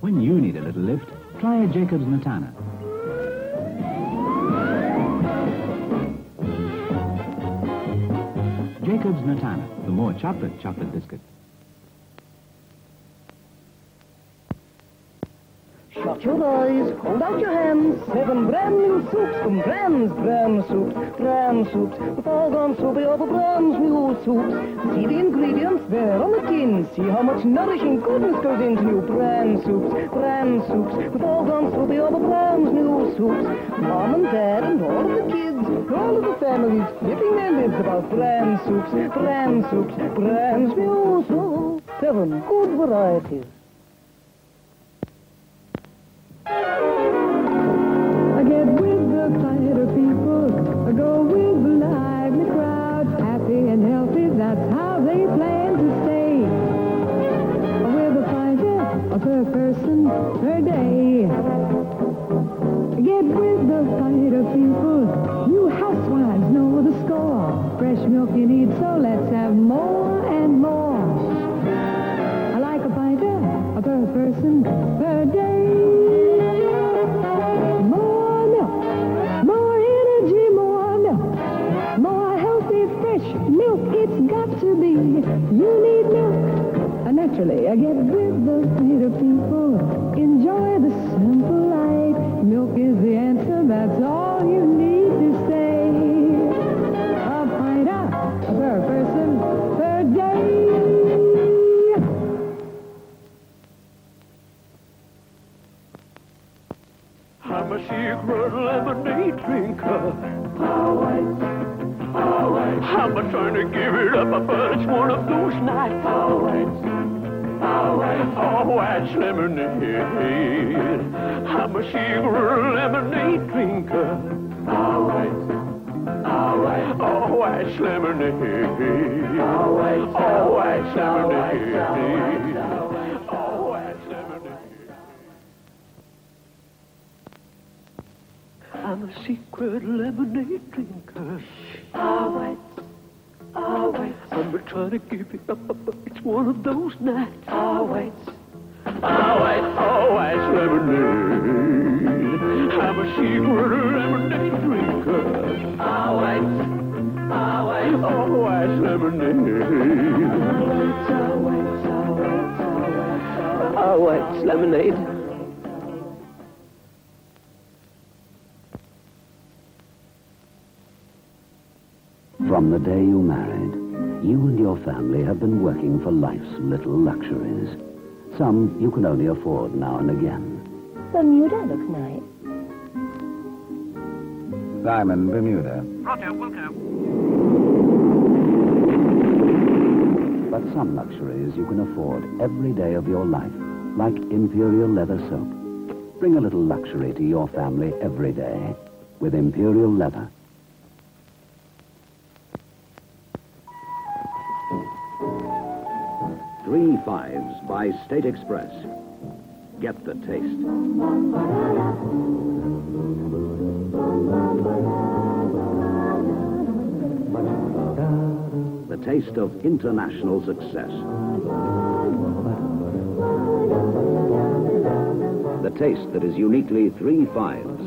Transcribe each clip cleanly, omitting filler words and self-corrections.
When you need a little lift, try a Jacob's Natana. Jacob's Natana, the more chocolate biscuit. Shut your eyes, hold out your hands. 7 brand new soups from Brand's brand soups. With all gone soapy over Brand's new soups. See the ingredients there on the tin. See how much nourishing goodness goes into new brand soups. With all gone soapy over Brand's new soups. Mom and Dad and all of the kids, all of the families flipping their lids about brand soups. Brand's new soups. 7 good varieties. I get with the fighter people, I go with the lively crowd, happy and healthy, that's how they plan to stay. With a fighter, per person, per day. Get with the fighter people, you housewives know the score. Fresh milk you need, so let's have more and more. I like a fighter, per person, per day. Milk, it's got to be. You need milk. Naturally, I get with the fighter people. Enjoy the simple life. Milk is the answer, that's all you need to say. A fighter, per person, per day. I'm a secret lemonade drinker. I'm trying to give it up, but it's one of those nights. Always lemonade. I'm a secret lemonade drinker. Always lemonade. Always lemonade. Always lemonade. I'm a secret lemonade drinker. Always. I'm trying to give it up, but it's one of those nights. Always lemonade. I'm a secret lemonade drinker. Always lemonade. Always lemonade. From the day you married, you and your family have been working for life's little luxuries. Some you can only afford now and again. Bermuda looks nice. Diamond Bermuda. Roger, will go. But some luxuries you can afford every day of your life, like Imperial Leather Soap. Bring a little luxury to your family every day with Imperial Leather. Three Fives by State Express. Get the taste. The taste of international success. The taste that is uniquely Three Fives.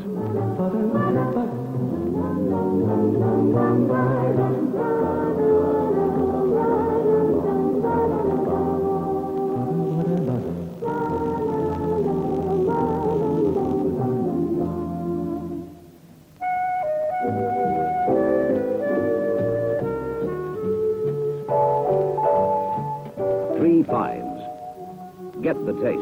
Three Fives. Get the taste.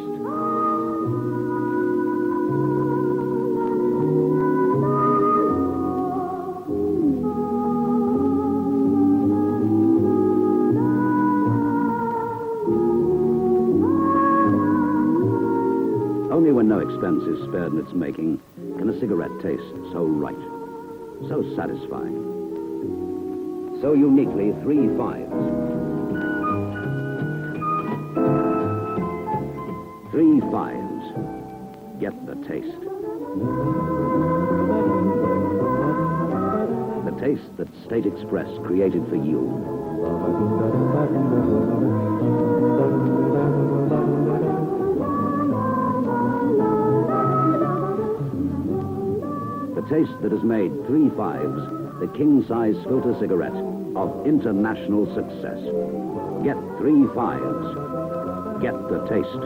Only when no expense is spared in its making can a cigarette taste so right, so satisfying, so uniquely Three Fives. fives. Get the taste. The taste that State Express created for you. The taste that has made 3 fives the king-size filter cigarette of international success. Get 3 fives. Get the taste.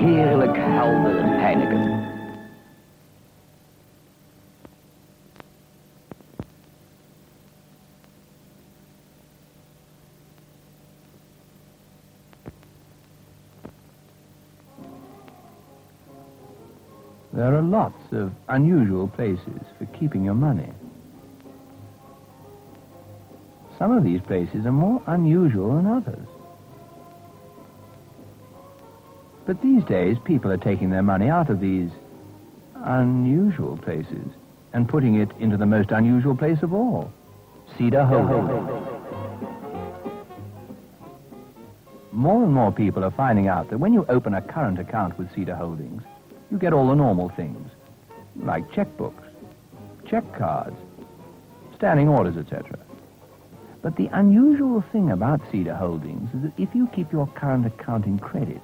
Heerlijk helder Heineken. There are lots of unusual places for keeping your money. Some of these places are more unusual than others. But these days, people are taking their money out of these unusual places and putting it into the most unusual place of all, Cedar Holdings. More and more people are finding out that when you open a current account with Cedar Holdings, you get all the normal things, like checkbooks, check cards, standing orders, etc. But the unusual thing about Cedar Holdings is that if you keep your current account in credit,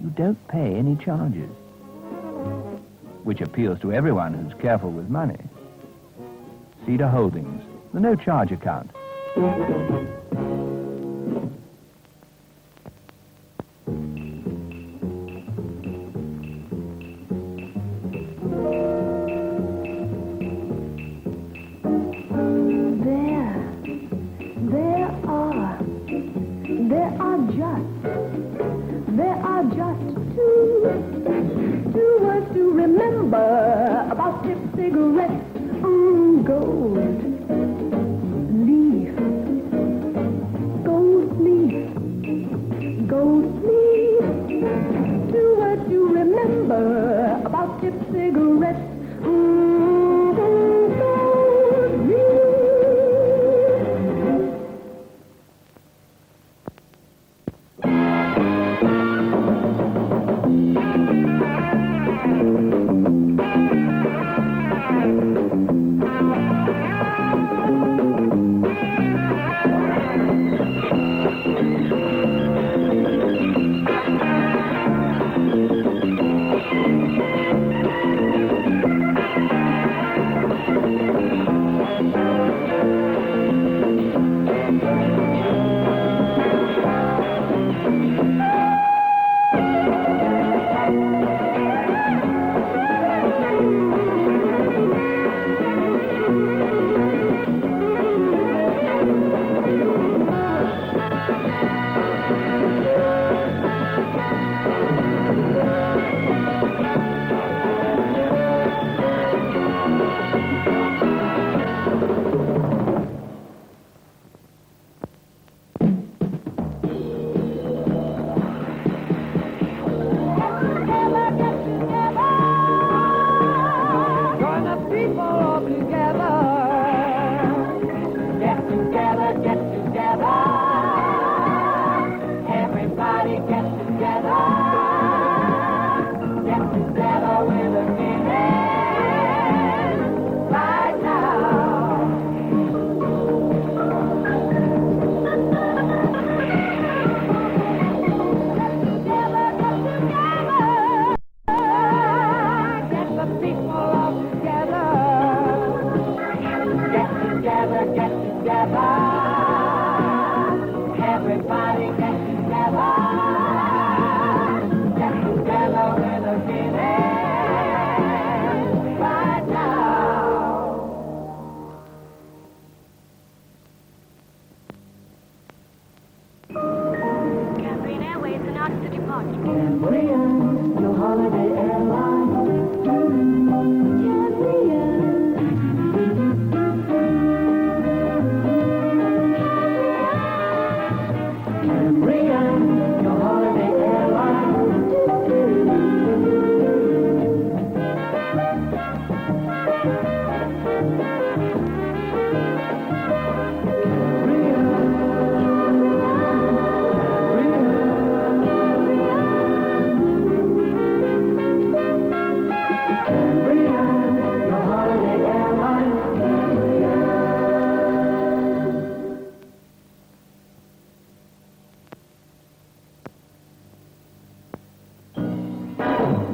you don't pay any charges, which appeals to everyone who's careful with money. Cedar Holdings, the no-charge account. There are just two words to remember about tip cigarettes. Gold leaf, gold leaf, gold leaf. 2 words to remember about tip cigarettes. Gold leaf.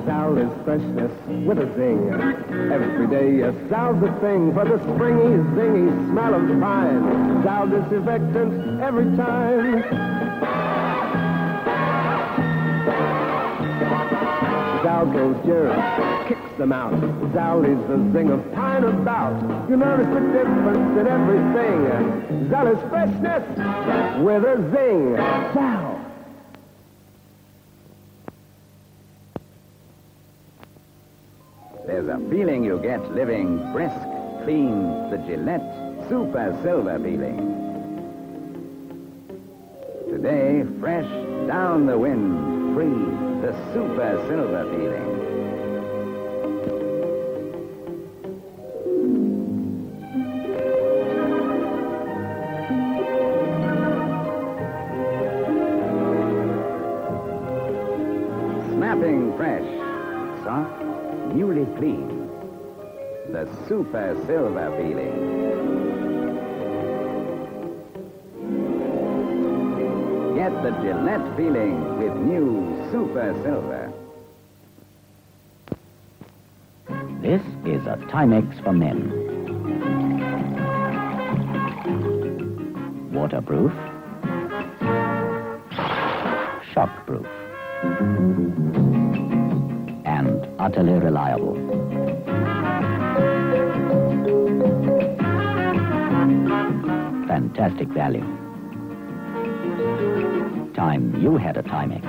Sal is freshness with a zing. Every day, Sal's a thing for the springy, zingy smell of pine. Sal disinfectant every time. Sal kills germs, kicks them out. Sal is the zing of pine about. You notice the difference in everything. Sal is freshness with a zing. Sal. There's a feeling you get living brisk, clean, the Gillette Super Silver Peeling. Today, fresh, down the wind, free, the Super Silver Peeling. Snapping fresh, soft, newly clean, the Super Silver Peeling. Get the Gillette peeling with new Super Silver. This is a Timex for men. Waterproof. Shockproof. And utterly reliable. Fantastic value. Time you had a Timex.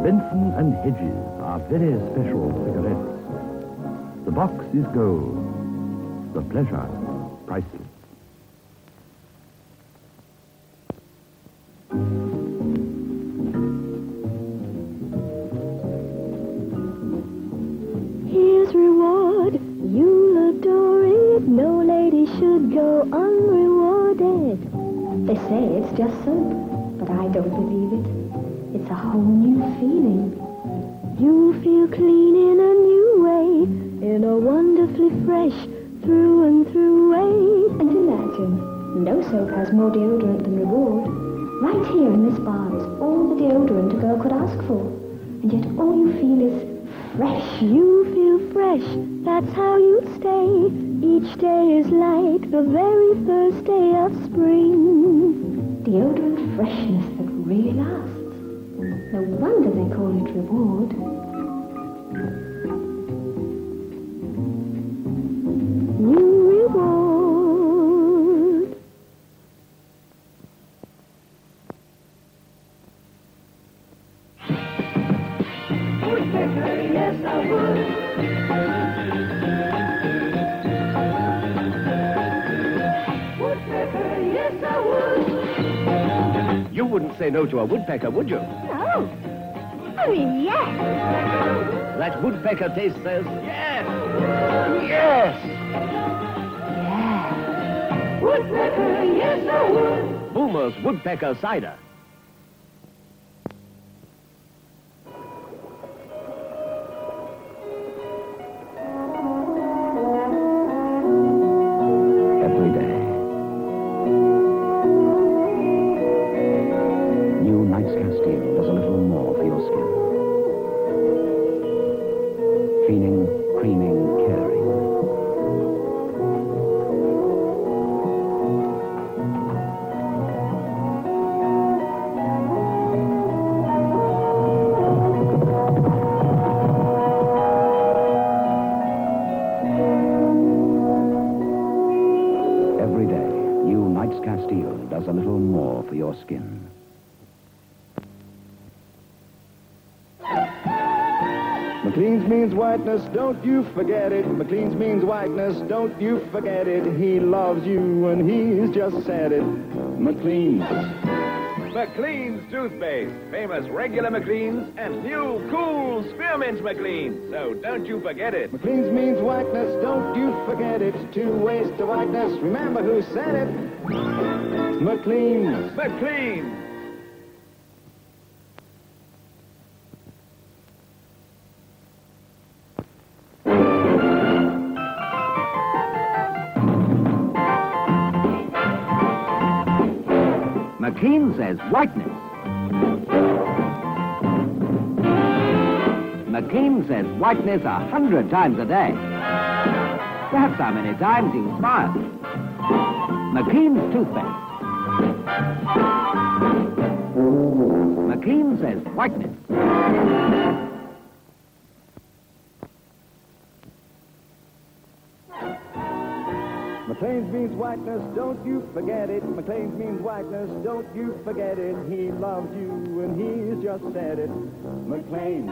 Benson and Hedges are very special cigarettes. The box is gold. The pleasure priceless. Here's reward, you'll adore it. No lady should go unrewarded. They say it's just soap, but I don't believe it. It's a whole new feeling. You feel clean in a new way, in a wonderfully fresh, through and through way. And imagine, no soap has more deodorant than reward. Right here in this bar is all the deodorant a girl could ask for. And yet all you feel is fresh. You feel fresh, that's how you stay. Each day is like the very first day of spring. Deodorant freshness that really lasts. No wonder they call it reward. New reward. Woodpecker, yes I would. Woodpecker, yes I would. wouldn't say no to a woodpecker, would you? No. I mean, yes. That woodpecker taste says yes! Yes! Yes. Woodpecker, yes, I would. Boomer's Woodpecker Cider. Every day. New Knights Castile does a little more for your skin. Cleaning, creaming, caring. Every day, new Knights Castile does a little more for your skin. McLean's means whiteness, don't you forget it. McLean's means whiteness, don't you forget it. He loves you and he's just said it. McLean's. McLean's toothpaste. Famous regular McLean's and new cool spearmint McLean's. So don't you forget it. McLean's means whiteness, don't you forget it. 2 ways to whiteness, remember who said it. McLean's. McLean's. McLean says whiteness. McLean says whiteness 100 times a day. That's how many times he smiles. McLean's toothpaste. McLean says whiteness. McLean's means whiteness, don't you forget it. McLean's means whiteness, don't you forget it. He loves you and he's just said it. McLean's.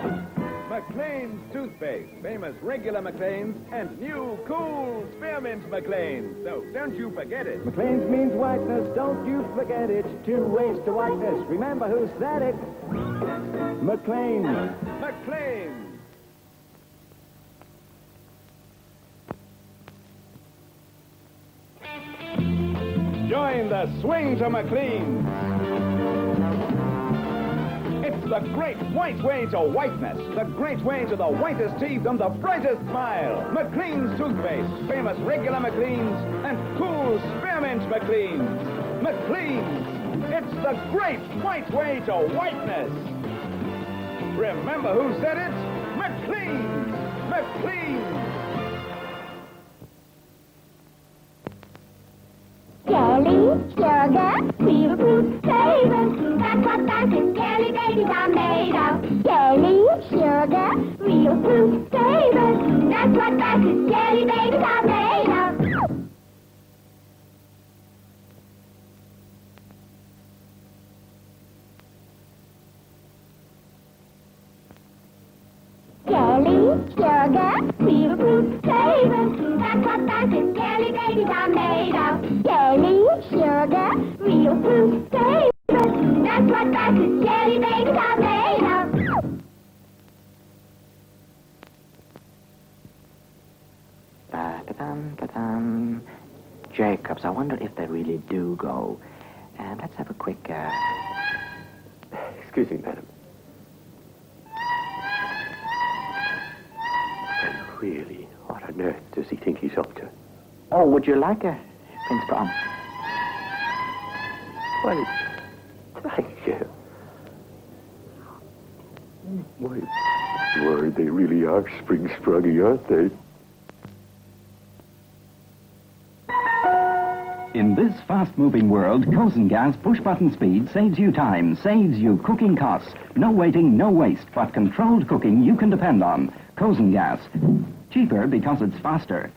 McLean's toothpaste. Famous regular McLean's and new cool spearmint McLean's. So don't you forget it. McLean's means whiteness, don't you forget it. 2 ways to whiteness, remember who said it. McLean's. McLean's. Join the swing to McLean's. It's the great white way to whiteness. The great way to the whitest teeth and the brightest smile. McLean's toothpaste. Famous regular McLean's and cool spearmint McLean's. McLean's. It's the great white way to whiteness. Remember who said it? McLean's. McLean's. Jelly, sugar, real fruit flavors. That's what Dunkin' jelly babies are made of. Jelly, sugar, real fruit flavors. That's what Dunkin' jelly babies are made of. Jelly, sugar, real fruit flavors. That's what Dunkin' jelly babies are made of. Jelly, sugar, real fruit flavors. That's what Dunkin' jelly babies are made of. Ba-da-dum, ba-dum. Jacobs, I wonder if they really do go. And let's have a quick, Excuse me, madam. Really, what on earth does he think he's up to? Oh, would you like a Prince Tom? Well, thank you. Why, they really are spring-sprungy, aren't they? In this fast-moving world, Cozen Gas push-button speed saves you time, saves you cooking costs. No waiting, no waste, but controlled cooking you can depend on. Cozen Gas. Cheaper because it's faster.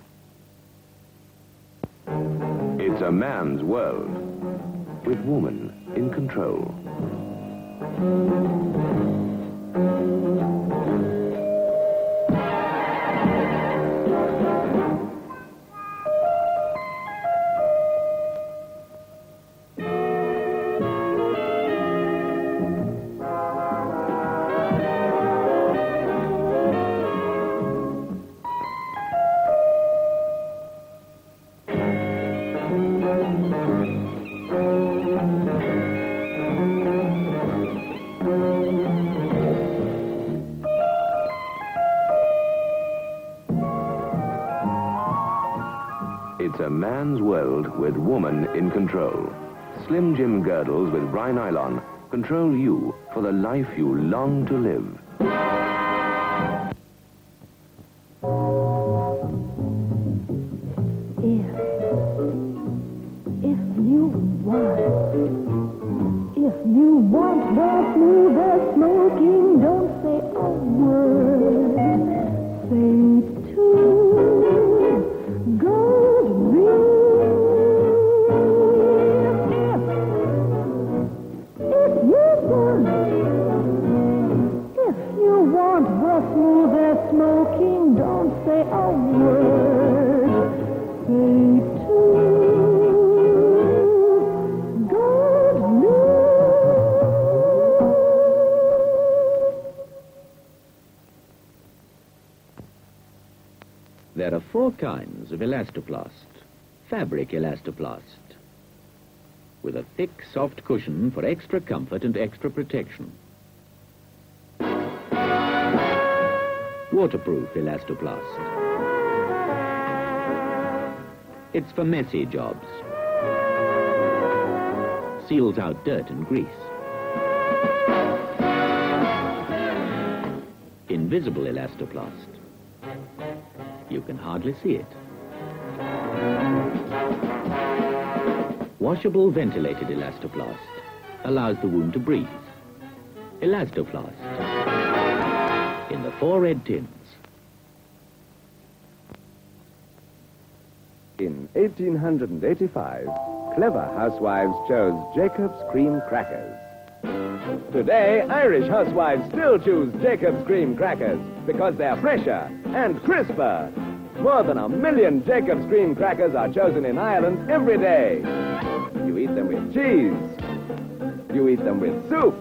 It's a man's world, with woman in control. man's world with woman in control. Slim Jim girdles with Bry nylon control you for the life you long to live. If you want the smoother smoking, don't say a word. Say two gold If you want the smoother smoking, don't say a word. Say two. There are 4 kinds of elastoplast. Fabric elastoplast, with a thick, soft cushion for extra comfort and extra protection. Waterproof elastoplast. It's for messy jobs. Seals out dirt and grease. Invisible elastoplast. You can hardly see it. Washable ventilated elastoplast allows the wound to breathe. Elastoplast in the 4 red tins. In 1885, clever housewives chose Jacob's Cream Crackers. Today, Irish housewives still choose Jacob's Cream Crackers because they're fresher and crisper. More than 1 million Jacob's Cream Crackers are chosen in Ireland every day. You eat them with cheese. You eat them with soup.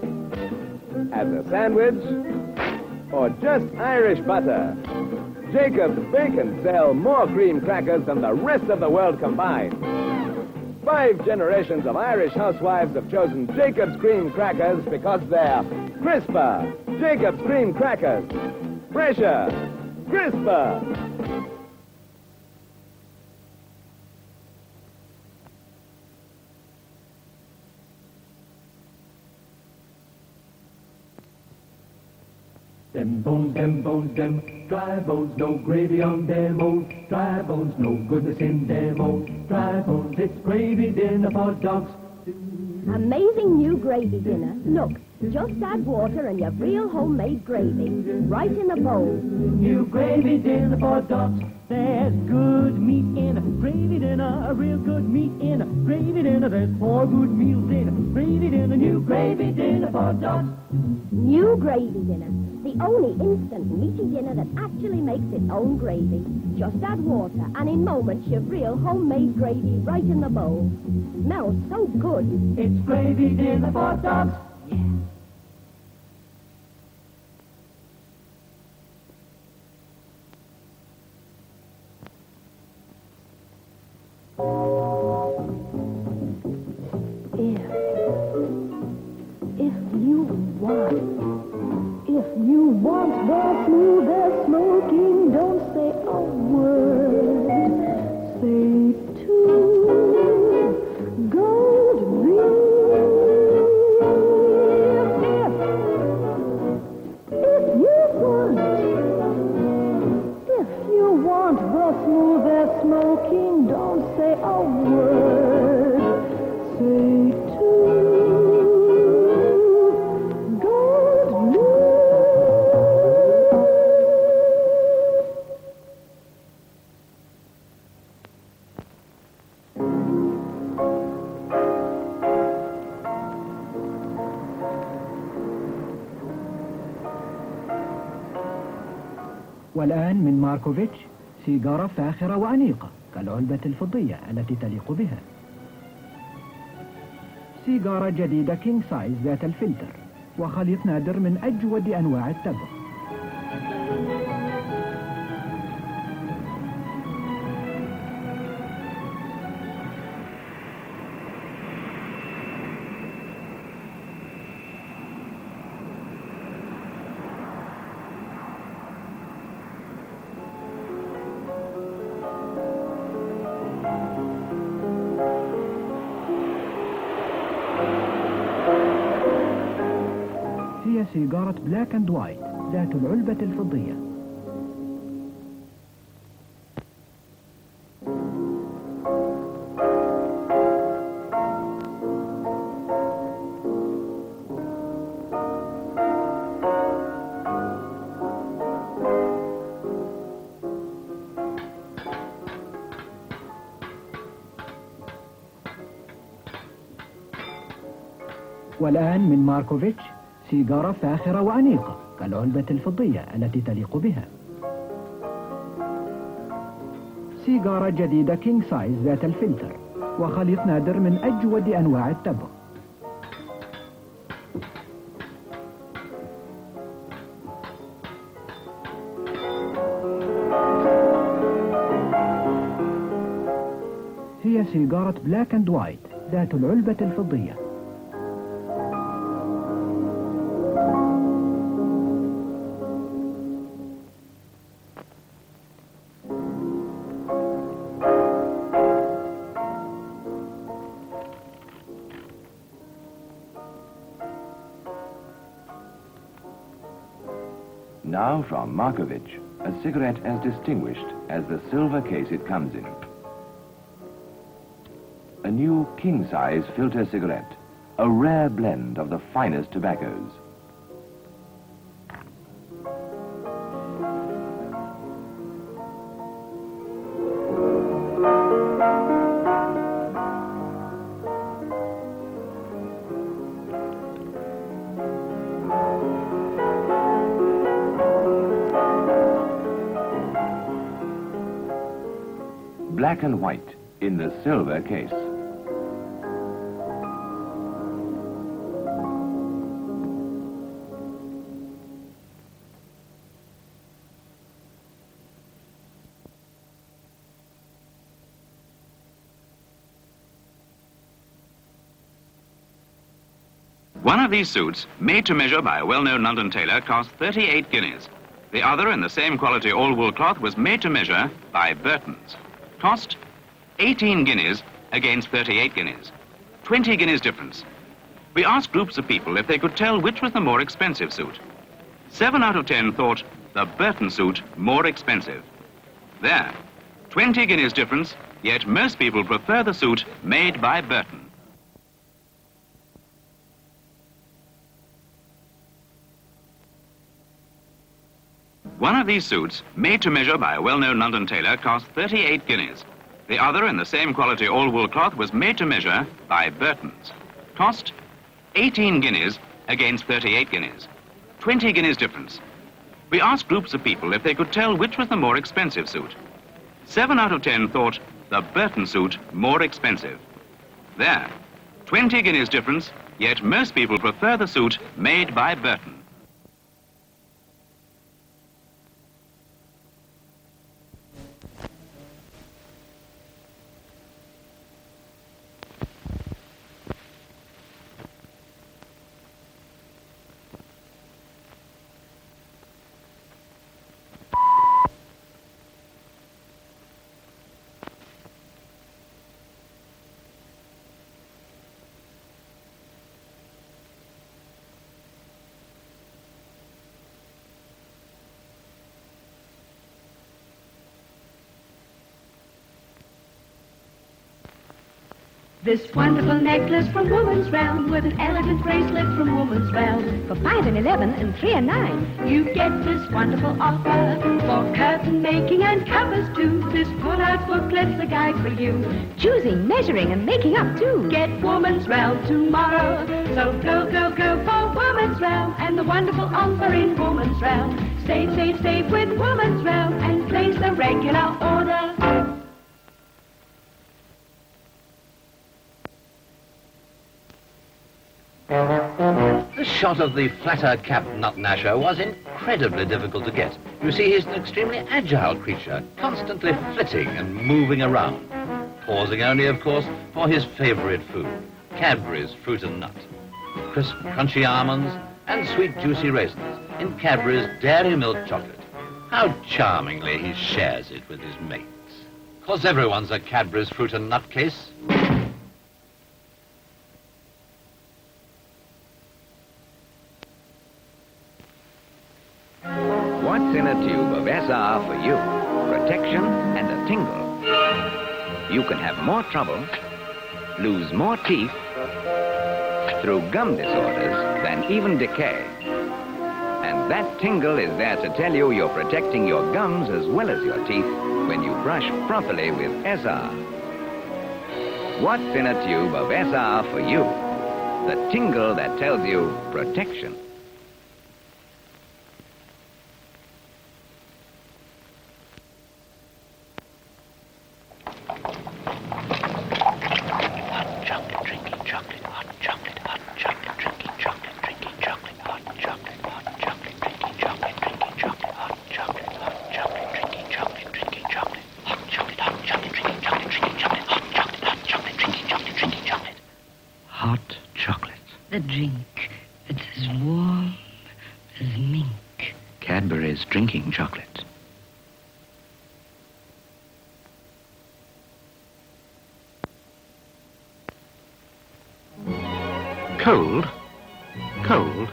As a sandwich. Or just Irish butter. Jacob's Bacon sell more cream crackers than the rest of the world combined. 5 generations of Irish housewives have chosen Jacob's Cream Crackers because they're crisper. Jacob's Cream Crackers. Fresher. Crisper. Them bones, them dry bones, no gravy on them bones. Dry bones, no goodness in them bones. Dry bones, it's gravy dinner for dogs. Amazing new gravy dinner. Look, just add water and you've real homemade gravy. Right in the bowl. New gravy dinner for dogs. There's good meat in a gravy dinner. A real good meat in a gravy dinner. There's 4 good meals in a gravy dinner. New gravy dinner for dogs. New gravy dinner. The only instant meaty dinner that actually makes its own gravy. Just add water, and in moments you've real homemade gravy right in the bowl. Smells so good. It's gravy dinner for dogs. Yeah. If you want the smoother smoking, don't say a word. Say two gold If you want the smoother smoking, don't say a word. Say two. والآن من ماركوفيتش سيجارة فاخرة وأنيقة كالعلبة الفضية التي تليق بها. سيجارة جديدة كينج سايز ذات الفلتر وخليط نادر من أجود أنواع التبغ. هي سيجارة بلاك اند وايت ذات العلبة الفضية. والآن من ماركوفيتش سيجارة فاخرة وأنيقة كالعلبة الفضية التي تليق بها. سيجارة جديدة كينج سايز ذات الفلتر وخليط نادر من أجود أنواع التبغ. هي سيجارة بلاك اند وايت ذات العلبة الفضية. Now from Markovich, a cigarette as distinguished as the silver case it comes in. A new king-size filter cigarette, a rare blend of the finest tobaccos. Black and white in the silver case. One of these suits, made to measure by a well-known London tailor, cost 38 guineas. The other, in the same quality all-wool cloth, was made to measure by Burton's. Cost 18 guineas against 38 guineas. 20 guineas difference. We asked groups of people if they could tell which was the more expensive suit. 7 out of 10 thought the Burton suit more expensive. There, 20 guineas difference, yet most people prefer the suit made by Burton. One of these suits, made to measure by a well-known London tailor, cost 38 guineas. The other, in the same quality all-wool cloth, was made to measure by Burton's. Cost 18 guineas against 38 guineas. 20 guineas difference. We asked groups of people if they could tell which was the more expensive suit. 7 out of 10 thought the Burton suit more expensive. There, 20 guineas difference, yet most people prefer the suit made by Burton. This wonderful necklace from Woman's Realm with an elegant bracelet from Woman's Realm. For 5 and 11 and 3 and 9, you get this wonderful offer for curtain making and covers too. This pull-out booklet's the guide for you. Choosing, measuring, and making up too. Get Woman's Realm tomorrow. So go, go, go for Woman's Realm and the wonderful offer in Woman's Realm. Save, save, save with Woman's Realm and place a regular order. The shot of the flatter-capped nut-gnasher was incredibly difficult to get. You see, he's an extremely agile creature, constantly flitting and moving around, pausing only, of course, for his favourite food, Cadbury's fruit and nut, crisp, crunchy almonds, and sweet, juicy raisins in Cadbury's dairy milk chocolate. How charmingly he shares it with his mates. 'Course everyone's a Cadbury's fruit and nut case. in a tube of SR for you? Protection and a tingle. You can have more trouble, lose more teeth through gum disorders than even decay. And that tingle is there to tell you you're protecting your gums as well as your teeth when you brush properly with SR. What's in a tube of SR for you? The tingle that tells you protection. Hot chocolate. The drink. It's as warm as mink. Cadbury's drinking chocolate. Cold, cold,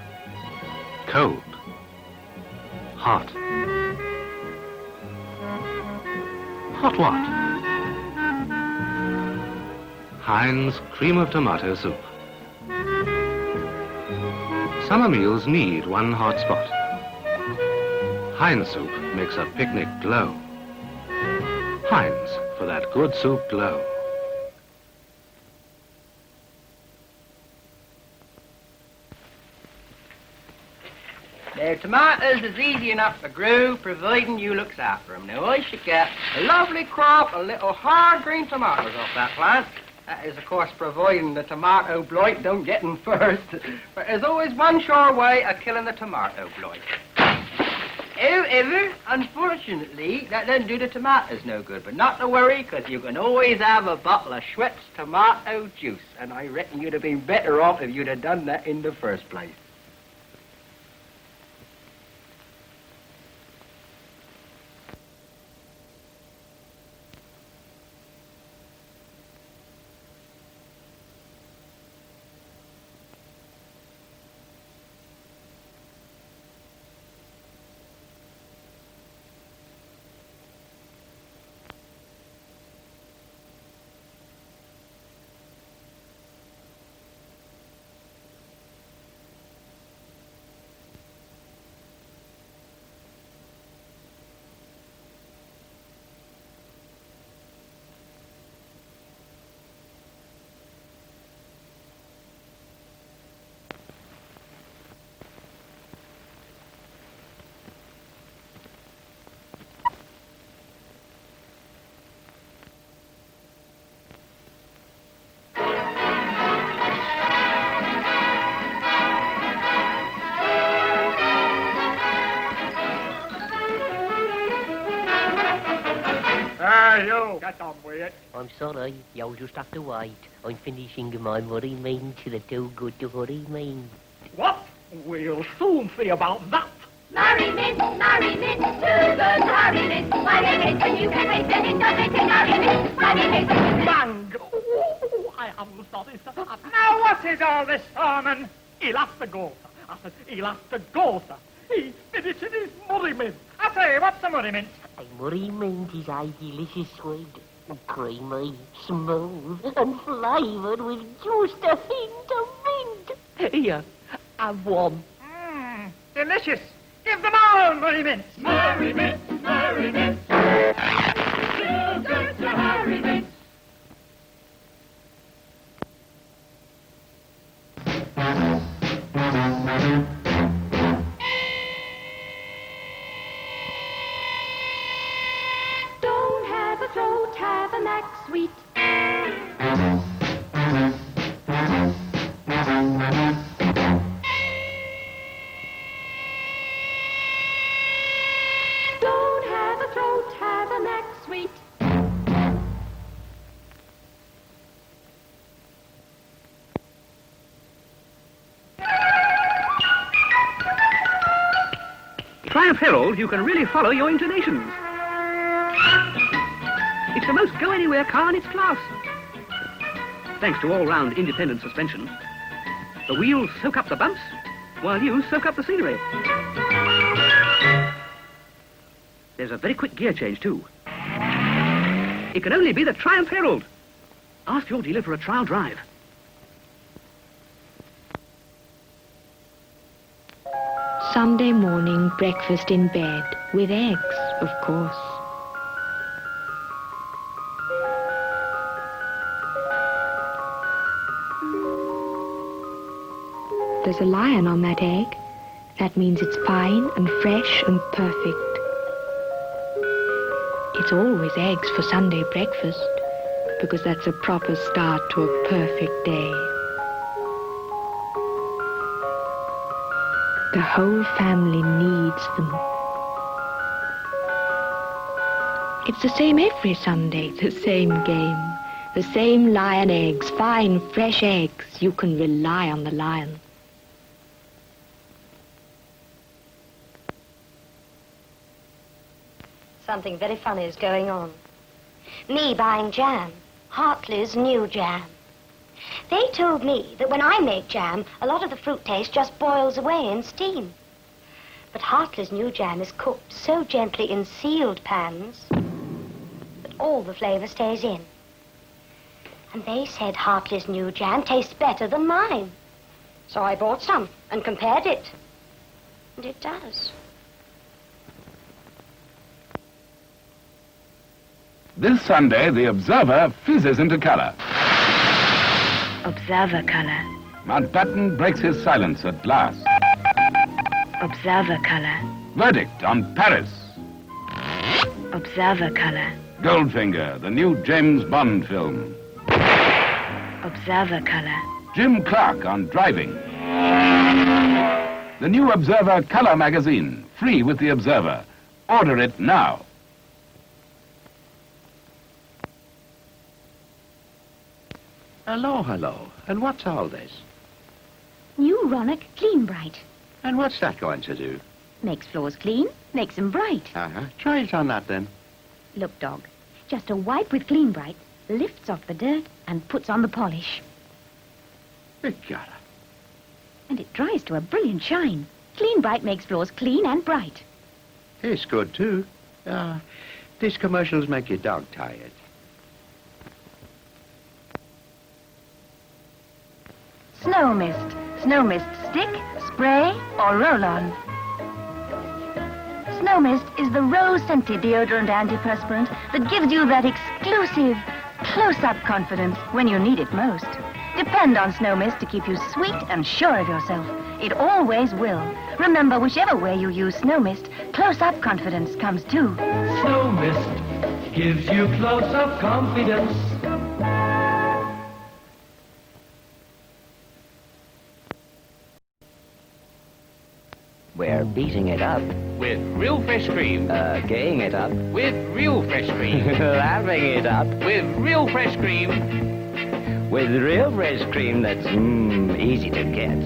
cold. Hot. Hot what? Heinz cream of tomato soup. Summer meals need one hot spot. Heinz soup makes a picnic glow. Heinz for that good soup glow. Now, tomatoes is easy enough to grow, providing you looks after them. Now, I should get a lovely crop of little hard green tomatoes off that plant. That is, of course, providing the tomato blight don't get in first. But there's always one sure way of killing the tomato blight. However, unfortunately, that doesn't do the tomatoes no good. But not to worry, because you can always have a bottle of Schweppes tomato juice. And I reckon you'd have been better off if you'd have done that in the first place. You, get on with it. I'm sorry, you'll just have to wait. I'm finishing my murray mint. They're too good to hurry mint. What? We'll soon see about that. Murray mint, too good to hurry mint. Murray mint, when you can make it, it doesn't take hurry mint. Murray mint. Bang! Ooh, I am sorry, sir. Now what is all this sermon? He'll have to go, sir. I said, he'll have to go, sir. He's finishing his murray mint. I say, what's the murray mint? A murray mint is a delicious sweet, creamy, smooth, and flavoured with just a hint of mint. Here, have one. Delicious. Give them all murray mint. Murray mint, murray mint. Too good to hurry mint. Don't have a throat, have a neck sweet. Don't have a throat, have a neck sweet. Triumph Herald, you can really follow your intonations. It's the most go-anywhere car in its class. Thanks to all-round independent suspension, the wheels soak up the bumps while you soak up the scenery. There's a very quick gear change, too. It can only be the Triumph Herald. Ask your dealer for a trial drive. Sunday morning breakfast in bed, with eggs, of course. There's a lion on that egg. That means it's fine and fresh and perfect. It's always eggs for Sunday breakfast, because that's a proper start to a perfect day. The whole family needs them. It's the same every Sunday, the same game. The same lion eggs, fine, fresh eggs. You can rely on the lion. Something very funny is going on. Me buying jam, Hartley's new jam. They told me that when I make jam, a lot of the fruit taste just boils away in steam. But Hartley's new jam is cooked so gently in sealed pans that all the flavor stays in. And they said Hartley's new jam tastes better than mine. So I bought some and compared it. And it does. This Sunday, the Observer fizzes into color. Observer color. Mountbatten breaks his silence at last. Observer color. Verdict on Paris. Observer color. Goldfinger, the new James Bond film. Observer color. Jim Clark on driving. The new Observer Color magazine, free with the Observer. Order it now. Hello, hello. And what's all this? New Ronic Clean Bright. And what's that going to do? Makes floors clean, makes them bright. Uh-huh. Try it on that, then. Look, dog, just a wipe with Clean Bright lifts off the dirt and puts on the polish. Begorra. And it dries to a brilliant shine. Clean Bright makes floors clean and bright. Tastes good, too. These commercials make your dog tired. Snow Mist. Snow Mist stick, spray, or roll-on. Snow Mist is the rose-scented deodorant antiperspirant that gives you that exclusive, close-up confidence when you need it most. Depend on Snow Mist to keep you sweet and sure of yourself. It always will. Remember, whichever way you use Snow Mist, close-up confidence comes too. Snow Mist gives you close-up confidence. We're beating it up. With real fresh cream. Gaying it up. With real fresh cream. Laughing it up. With real fresh cream. With real fresh cream that's easy to get.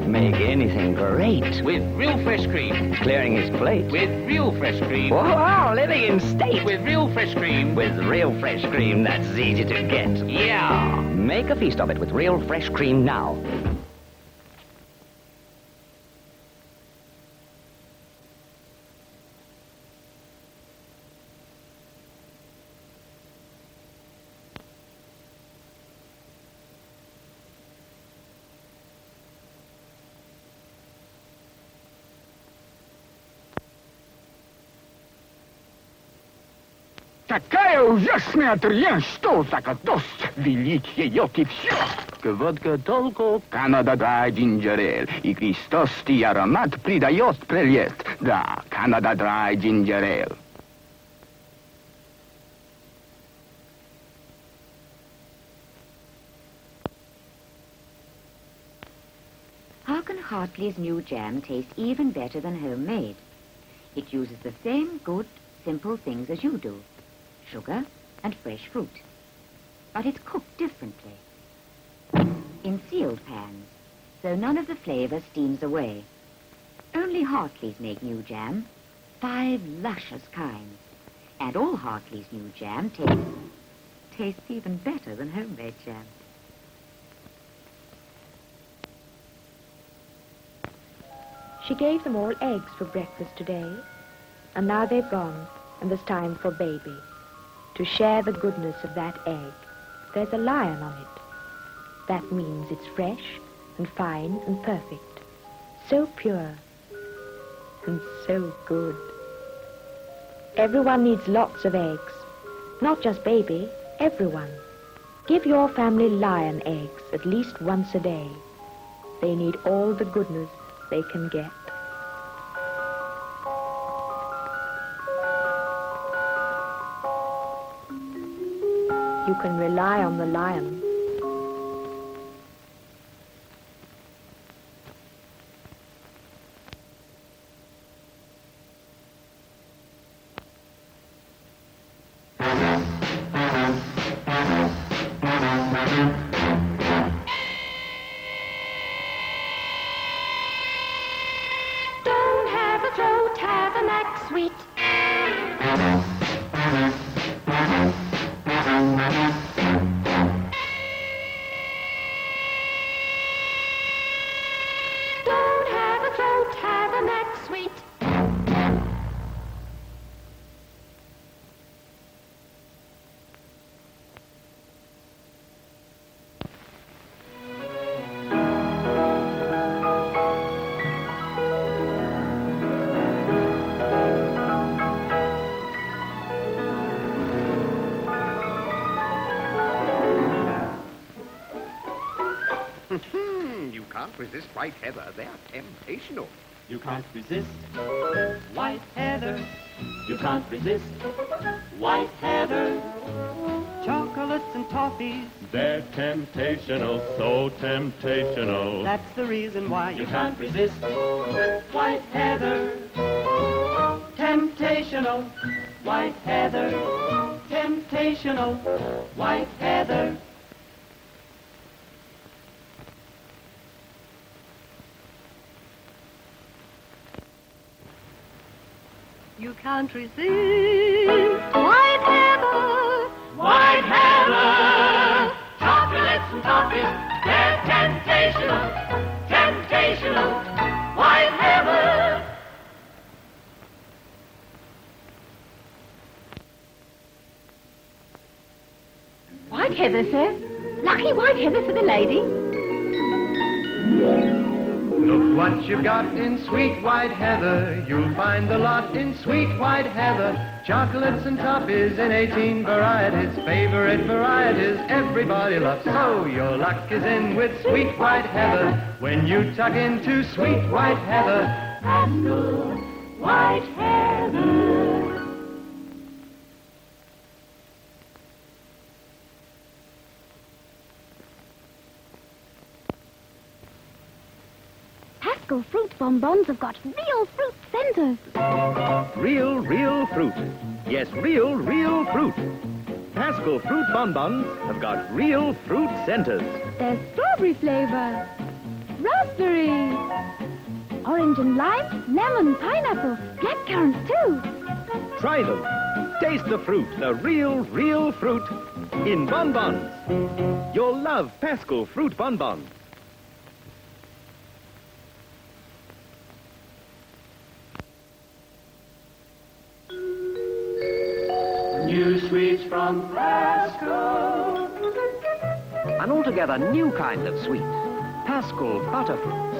Make anything great. With real fresh cream. Clearing his plate. With real fresh cream. Wow, living in state. With real fresh cream. With real fresh cream that's easy to get. Yeah. Make a feast of it with real fresh cream now. Какая ужасная дрянь, что за гадость? Велить ее и все. Водка толку, Канада Драй Джинджер Эйл. И Христосский аромат придает прелесть. Да, Канада Драй Джинджер Эйл. How can Hartley's new jam taste even better than homemade? It uses the same good, simple things as you do. Sugar and fresh fruit. But it's cooked differently. In sealed pans, so none of the flavor steams away. Only Hartley's make new jam, 5 luscious kinds. And all Hartley's new jam tastes even better than homemade jam. She gave them all eggs for breakfast today. And now they've gone, and there's time for baby. To share the goodness of that egg. There's a lion on it. That means it's fresh and fine and perfect. So pure and so good. Everyone needs lots of eggs. Not just baby, everyone. Give your family lion eggs at least once a day. They need all the goodness they can get. You can rely on the lion. Don't have a throat, have a neck sweet. Don't have a throat, have a neck sweet. You can't resist white heather. They're temptational. You can't resist white heather. You can't resist white heather. Chocolates and toffees. They're temptational, so temptational. That's the reason why you can't resist white heather. Temptational white heather. Temptational white heather. You can't resist white heather. White heather. Chocolates and toffees. They're temptational. Temptational white heather. White heather, sir. Lucky white heather for the lady. Look what you've got in sweet white heather. You'll find a lot in sweet white heather. Chocolates and toffees in 18 varieties. Favorite varieties everybody loves. So your luck is in with sweet white heather. When you tuck into sweet white heather. Pascal white heather. Pascal fruit bonbons have got real fruit centers. Real fruit. Yes, real fruit. Pascal fruit bonbons have got real fruit centers. There's strawberry flavor, raspberry, orange and lime, lemon, pineapple, blackcurrant too. Try them. Taste the fruit, the real fruit in bonbons. You'll love Pascal fruit bonbons. New sweets from Pascal. An altogether new kind of sweet, Pascal Butterfruits.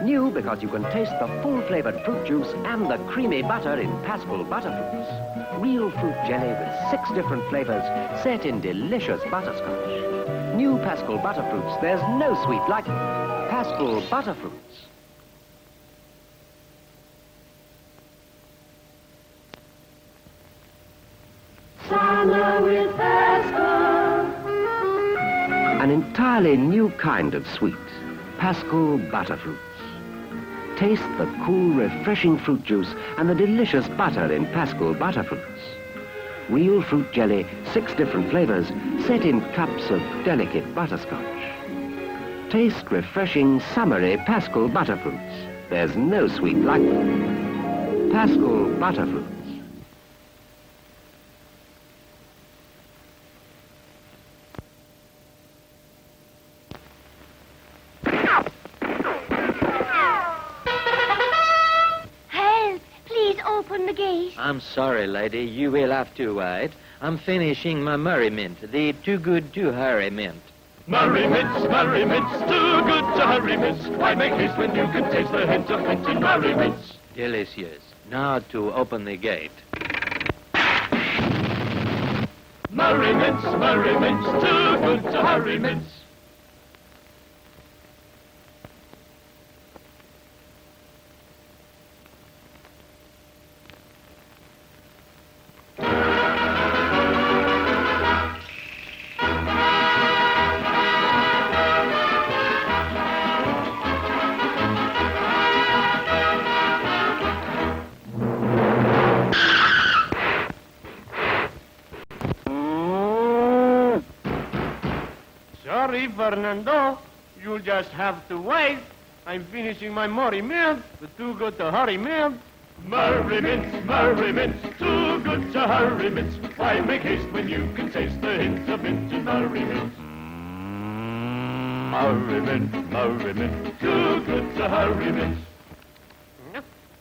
New because you can taste the full-flavored fruit juice and the creamy butter in Pascal Butterfruits. Real fruit jelly with 6 different flavors set in delicious butterscotch. New Pascal Butterfruits, there's no sweet like Pascal Butterfruits. Summer with Pascal. An entirely new kind of sweet, Pascal Butterfruits. Taste the cool, refreshing fruit juice and the delicious butter in Pascal Butterfruits. Real fruit jelly, 6 different flavors, set in cups of delicate butterscotch. Taste refreshing, summery Pascal Butterfruits. There's no sweet like them. Pascal Butterfruits. please? I'm sorry, lady. You will have to wait. I'm finishing my Murray Mint, the too good to hurry mint. Murray mints, too good to hurry mints. Why make haste when you can taste the hint of mint in Murray mints? Delicious. Now to open the gate. Murray mints, too good to hurry mints. Sorry, Fernando. You'll just have to wait. I'm finishing my Murray Mint, the too good to hurry mint. Murray mints, too good to hurry mints. Why make haste when you can taste the hint of mint in Murray mints? Murray mint, too good to hurry mints.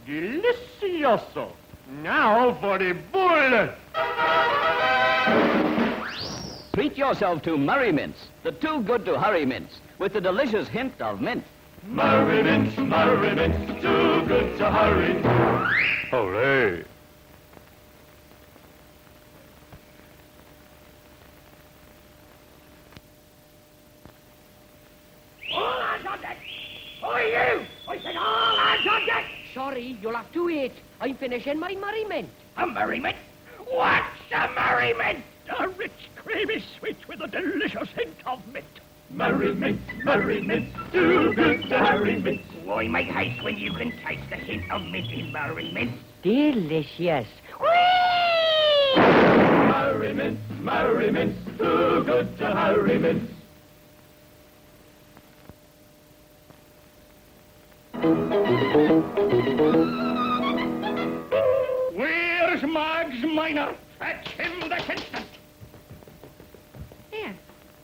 Delicioso. Now for the bullet. Treat yourself to Murray Mints, the too good to hurry mints, with the delicious hint of mint. Murray mints, too good to hurry. Hooray. All hands on deck! Oi, you! I said all hands on deck! Sorry, you'll have to wait. I'm finishing my Murray Mint. A Murray Mint? What's a Murray Mint? A rich, creamy sweet with a delicious hint of mint. Murray mint, too good to hurry mint. Why make haste when you can taste the hint of mint in Murray Mint? Delicious. Murray mint, too good to hurry mint. Where's Mags Minor? Fetch him this instant. Here.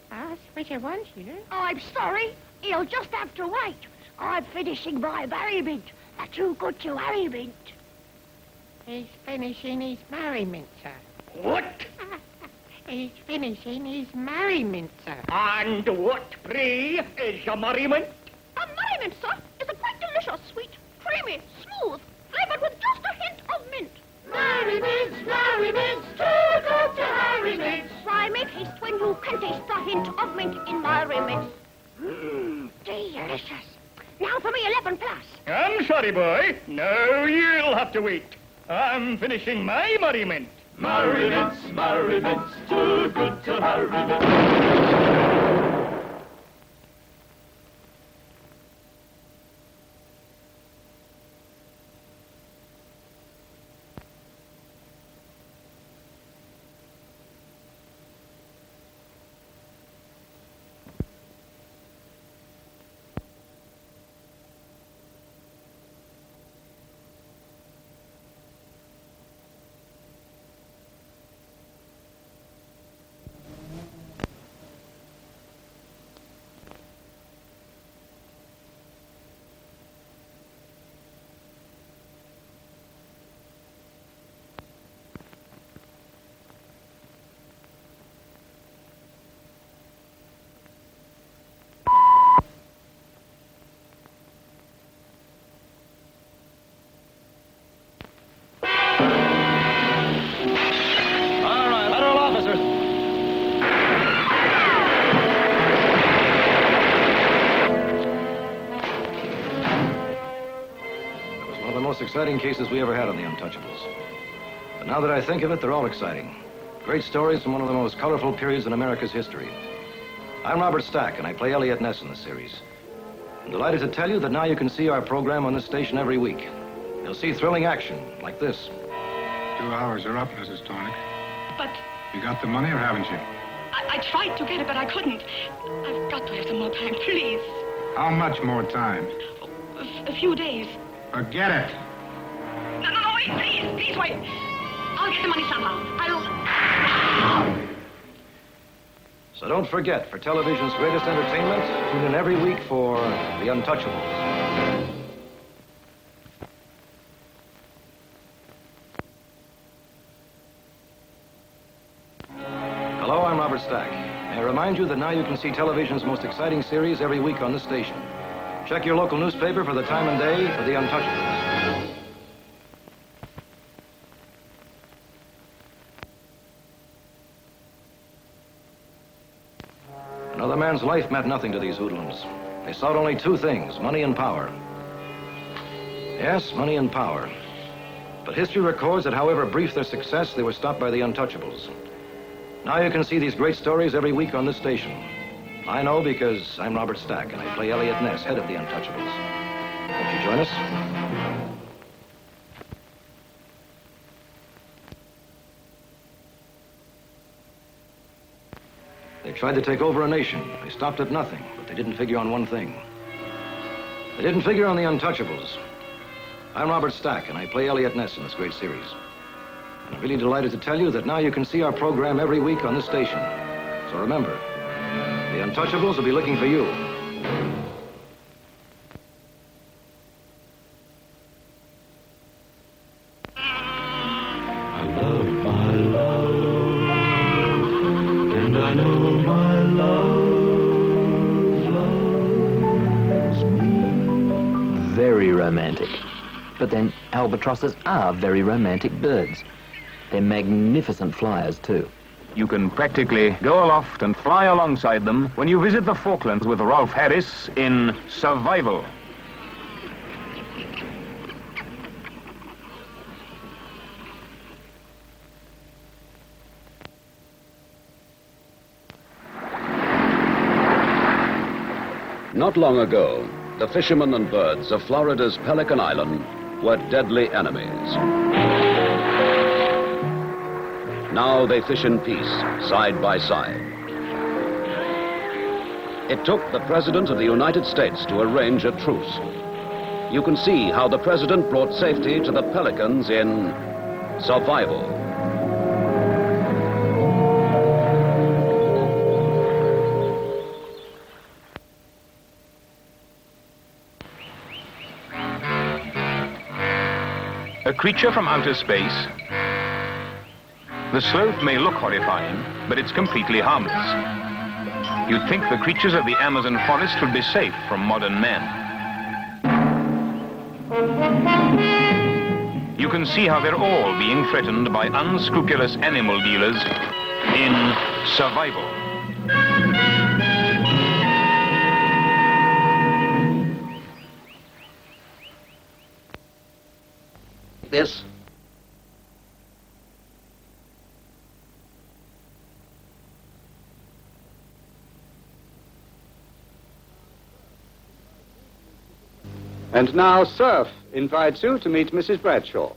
That's what you want, you know. Oh, I'm sorry. He'll just have to wait. I'm finishing my Murray Mint. They're too good to hurry mint. He's finishing his Murray Mint, sir. What? He's finishing his Murray Mint, sir. And what, pray, is your Murray Mint? A Murray Mint, sir, is a quite delicious, sweet, creamy, smooth, flavored with just a hint of mint. Murray mints, too good to hurry mints. Why make haste when you can taste the hint of mint in Murray Mint? Delicious. Now for me 11 plus. I'm sorry, boy. No, you'll have to wait. I'm finishing my Murray Mint. Murray mints, too good to hurry mint. Most exciting cases we ever had on the Untouchables. But now that I think of it, they're all exciting. Great stories from one of the most colorful periods in America's history. I'm Robert Stack, and I play Elliot Ness in the series. I'm delighted to tell you that now you can see our program on this station every week. You'll see thrilling action like this. 2 hours are up, Mrs. Tornick. But You got the money, or haven't you? I tried to get it, but I couldn't. I've got to have some more time, please. How much more time? A few days. Forget it. No, wait, please wait. I'll get the money somehow. I'll... So don't forget, for television's greatest entertainment, tune in every week for The Untouchables. remind you that now you can see television's most exciting series every week on this station. Check your local newspaper for the time and day for The Untouchables. Another man's life meant nothing to these hoodlums. They sought only two things, money and power. Yes, money and power. But history records that however brief their success, they were stopped by the Untouchables. Now you can see these great stories every week on this station. I know because I'm Robert Stack, and I play Elliot Ness, head of the Untouchables. Won't you join us? They tried to take over a nation. They stopped at nothing, but they didn't figure on one thing. They didn't figure on the Untouchables. I'm Robert Stack, and I play Elliot Ness in this great series. And I'm really delighted to tell you that now you can see our program every week on this station. So remember, the Untouchables will be looking for you. I love my love, and I know my love loves me. Very romantic. But then albatrosses are very romantic birds. They're magnificent flyers, too. You can practically go aloft and fly alongside them when you visit the Falklands with Rolf Harris in Survival. Not long ago, the fishermen and birds of Florida's Pelican Island were deadly enemies. Now they fish in peace, side by side. It took the President of the United States to arrange a truce. You can see how the President brought safety to the pelicans in Survival. A creature from outer space. The sloth may look horrifying, but it's completely harmless. You'd think the creatures of the Amazon forest would be safe from modern man. You can see how they're all being threatened by unscrupulous animal dealers in Survival. This. And now Surf invites you to meet Mrs. Bradshaw.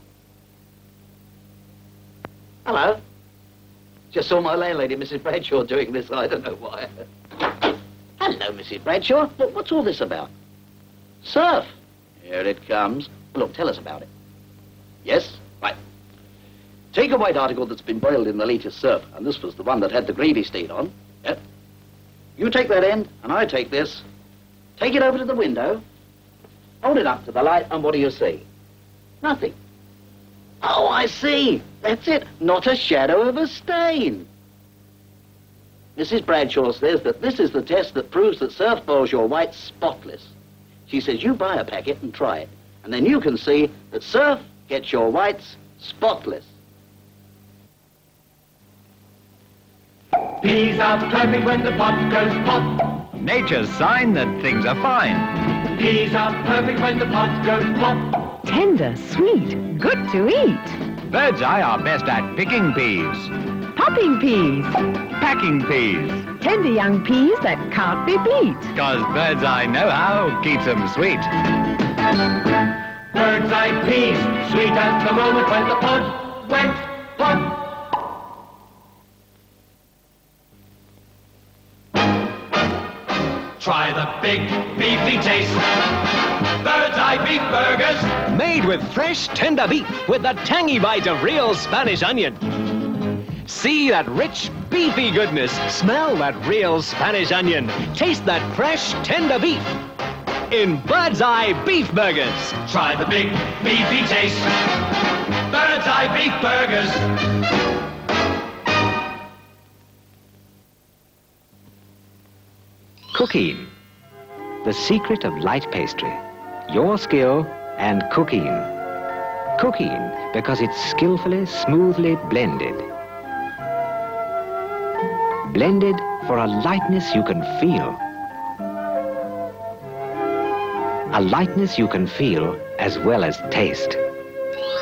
Hello. Just saw my landlady, Mrs. Bradshaw, doing this. I don't know why. Hello, Mrs. Bradshaw. Look, what's all this about? Surf. Here it comes. Look, tell us about it. Yes? Right. Take a white article that's been boiled in the latest surf, and this was the one that had the gravy stain on. Yep. You take that end, and I take this. Take it over to the window. Hold it up to the light, and what do you see? Nothing. Oh, I see. That's it. Not a shadow of a stain. Mrs. Bradshaw says that this is the test that proves that surf boils your whites spotless. She says you buy a packet and try it, and then you can see that surf gets your whites spotless. Peas are perfect when the pot goes pop. Nature's sign that things are fine. Peas are perfect when the pot goes pop. Tender, sweet, good to eat. Bird's Eye are best at picking peas, Popping peas. packing peas, Tender young peas that can't be beat. 'cause Bird's Eye know how keeps them sweet. Bird's eye peas, sweet at the moment when the pod went pop. Try the big beefy taste. Bird's eye beef burgers. Made with fresh, tender beef with the tangy bite of real Spanish onion. See that rich, beefy goodness. Smell that real Spanish onion. Taste that fresh, tender beef in Bird's Eye beef burgers. Try the big beefy taste. Bird's eye beef burgers. cooking. The secret of light pastry. Your skill and cooking. Cooking because it's skillfully, smoothly blended. Blended for a lightness you can feel. A lightness you can feel as well as taste.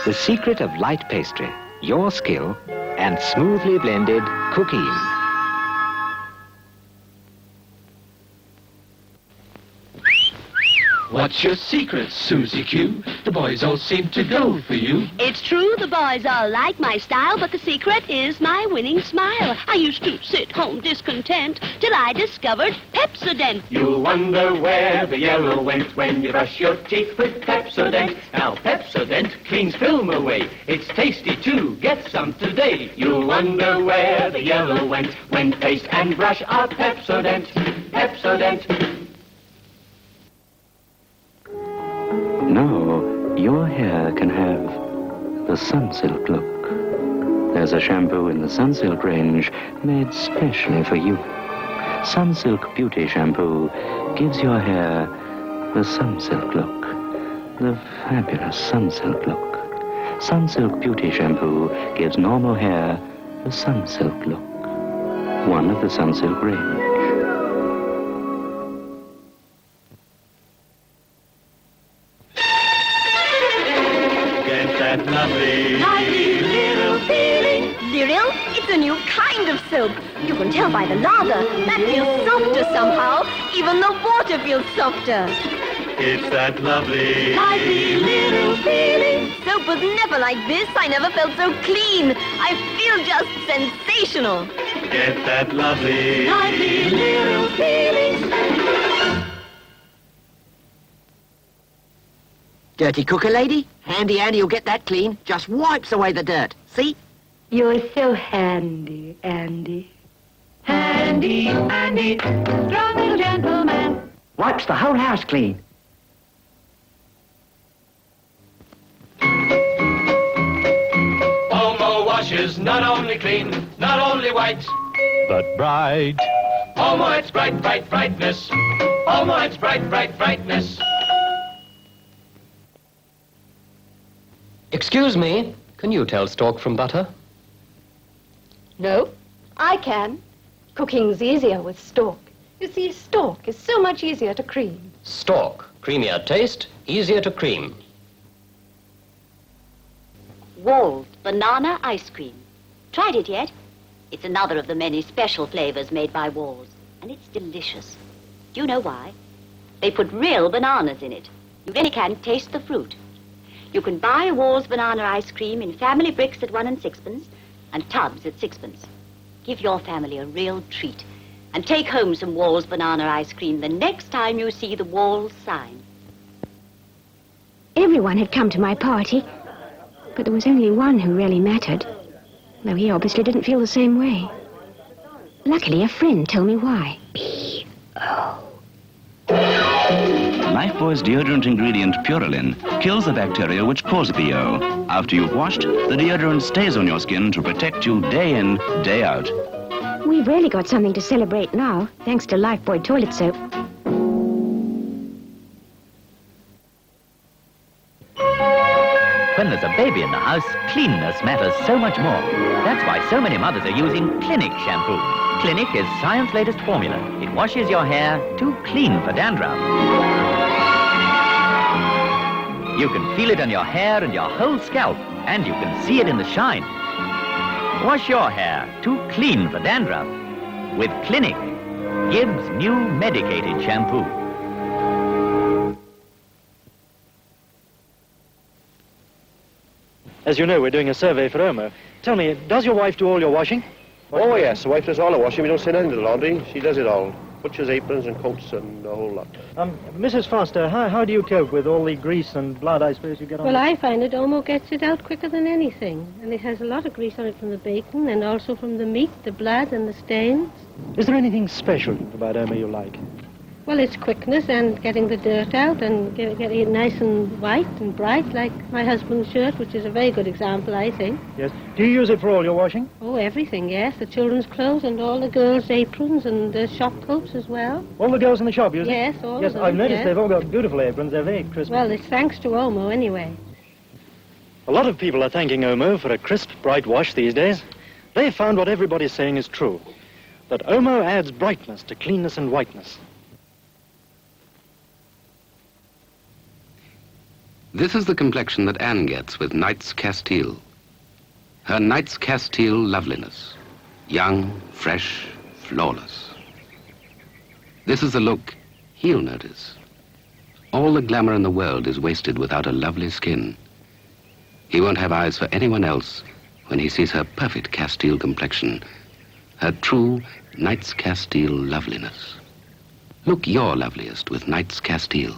The secret of light pastry, your skill, and smoothly blended cooking. What's your secret, Susie Q? The boys all seem to go for you. It's true the boys all like my style, but the secret is my winning smile. I used to sit home discontent till I discovered Pepsodent. You'll wonder where the yellow went when you brush your teeth with Pepsodent. Now Pepsodent cleans film away. It's tasty too. Get some today. You'll wonder where the yellow went when paste and brush are Pepsodent. Pepsodent. Now, your hair can have the Sunsilk look. There's a shampoo in the Sunsilk range made specially for you. Sunsilk Beauty Shampoo gives your hair the Sunsilk look. The fabulous Sunsilk look. Sunsilk Beauty Shampoo gives normal hair the Sunsilk look. One of the Sunsilk range. That lovely little feeling. Cereal? It's a new kind of soap. You can tell by the lather. That feels softer somehow. Even the water feels softer. It's that lovely little feeling. Soap was never like this. I never felt so clean. I feel just sensational. Get that lovely little feeling. Dirty cooker lady? Handy Andy will get that clean. Just wipes away the dirt. See? You're so handy, Andy. Handy, Andy, strong little gentleman. Wipes the whole house clean. Omo washes not only clean, not only white, but bright. Omo, it's bright, bright, brightness. Omo, it's bright, bright, brightness. Excuse me, can you tell stalk from butter? No, I can. Cooking's easier with stalk. You see, stalk is so much easier to cream. Stalk, creamier taste, easier to cream. Wall's banana ice cream. Tried it yet? It's another of the many special flavors made by Wall's, and it's delicious. Do you know why? They put real bananas in it. You really can taste the fruit. You can buy Wall's banana ice cream in family bricks at 1 and 6pence and tubs at 6pence. Give your family a real treat and take home some Wall's banana ice cream the next time you see the Wall's sign. Everyone had come to my party, but there was only one who really mattered, though he obviously didn't feel the same way. Luckily, a friend told me why. B-O. Lifebuoy's deodorant ingredient, Purulin, kills the bacteria which cause BO. After you've washed, the deodorant stays on your skin to protect you day in, day out. We've really got something to celebrate now, thanks to Lifebuoy toilet soap. When there's a baby in the house, cleanness matters so much more. That's why so many mothers are using Clinic shampoo. Clinic is science latest formula. It washes your hair too clean for dandruff. You can feel it on your hair and your whole scalp, and you can see it in the shine. Wash your hair too clean for dandruff with Clinic, Gibbs' new medicated shampoo. As you know, we're doing a survey for Irma. Tell me, does your wife do all your washing? Oh, yes. The wife does all the washing. We don't send anything to the laundry. She does it all. Butchers, aprons, and coats, and the whole lot. Mrs. Foster, how do you cope with all the grease and blood, I suppose, you get on? Well, I find it Omo gets it out quicker than anything. And it has a lot of grease on it from the bacon and also from the meat, the blood, and the stains. Is there anything special about Irma you like? Well, it's quickness and getting the dirt out and getting it nice and white and bright, like my husband's shirt, which is a very good example, I think. Yes. Do you use it for all your washing? Oh, everything, yes. The children's clothes and all the girls' aprons and the shop coats as well. All the girls in the shop use it? Yes, all Yes, of them. I've noticed yes. they've all got beautiful aprons. They're very crisp. Well, it's thanks to Omo, anyway. A lot of people are thanking Omo for a crisp, bright wash these days. They've found what everybody's saying is true, that Omo adds brightness to cleanness and whiteness. This is the complexion that Anne gets with Knight's Castile. Her Knight's Castile loveliness. Young, fresh, flawless. This is the look he'll notice. All the glamour in the world is wasted without a lovely skin. He won't have eyes for anyone else when he sees her perfect Castile complexion, her true Knight's Castile loveliness. Look your loveliest with Knight's Castile.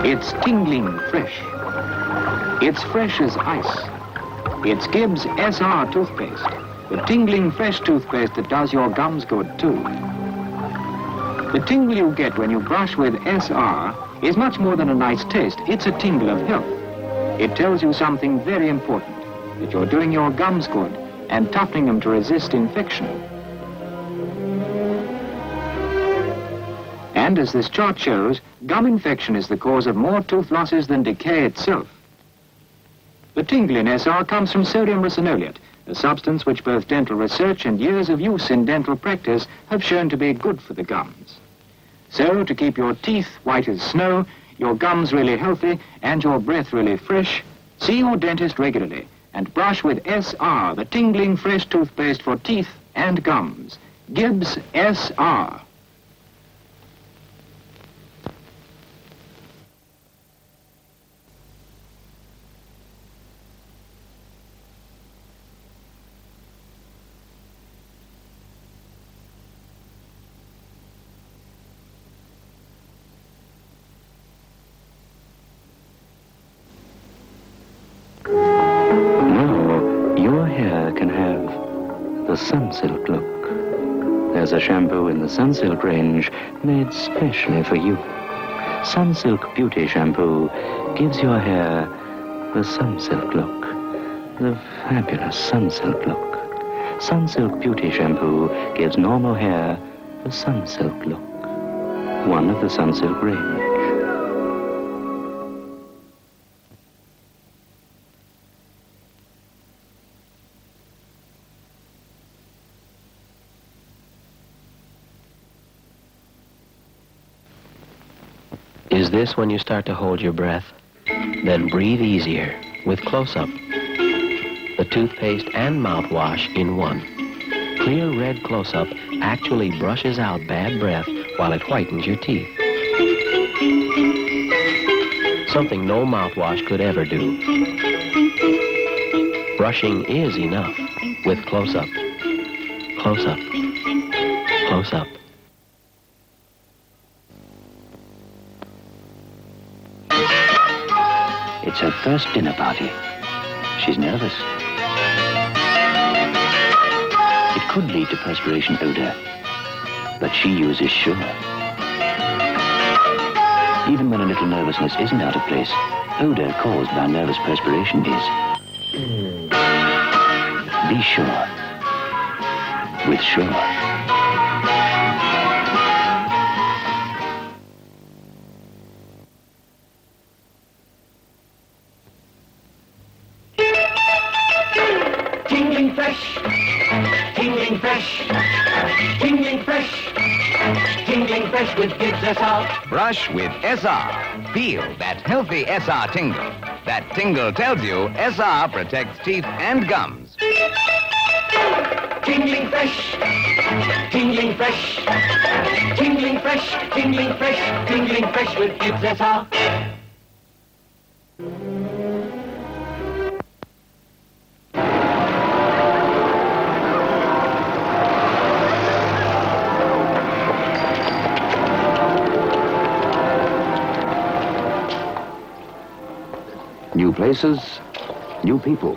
It's tingling fresh. It's fresh as ice. It's Gibbs SR toothpaste, the tingling fresh toothpaste that does your gums good too. The tingle you get when you brush with SR is much more than a nice taste. It's a tingle of health. It tells you something very important, that you're doing your gums good and toughening them to resist infection. And as this chart shows, gum infection is the cause of more tooth losses than decay itself. The tingle in SR comes from sodium ricinoleate, a substance which both dental research and years of use in dental practice have shown to be good for the gums. So, to keep your teeth white as snow, your gums really healthy, and your breath really fresh, see your dentist regularly and brush with SR, the tingling fresh toothpaste for teeth and gums. Gibbs SR. The Sunsilk look. There's a shampoo in the Sunsilk range made specially for you. Sunsilk Beauty Shampoo gives your hair the Sunsilk look. The fabulous Sunsilk look. Sunsilk Beauty Shampoo gives normal hair the Sunsilk look. One of the Sunsilk range. Is this when you start to hold your breath? Then breathe easier with Close-Up, the toothpaste and mouthwash in one. Clear red Close-Up actually brushes out bad breath while it whitens your teeth. Something no mouthwash could ever do. Brushing is enough with Close-Up. Close-Up. Close-Up. It's her first dinner party. She's nervous. It could lead to perspiration odor, but she uses Sure. Even when a little nervousness isn't out of place, odor caused by nervous perspiration is. Be sure with Sure. Tingling fresh, tingling fresh, tingling fresh, tingling fresh with Gibbs SR. Brush with SR. Feel that healthy SR tingle. That tingle tells you SR protects teeth and gums. Tingling fresh, tingling fresh, tingling fresh, tingling fresh, tingling fresh with Gibbs SR. places, new people.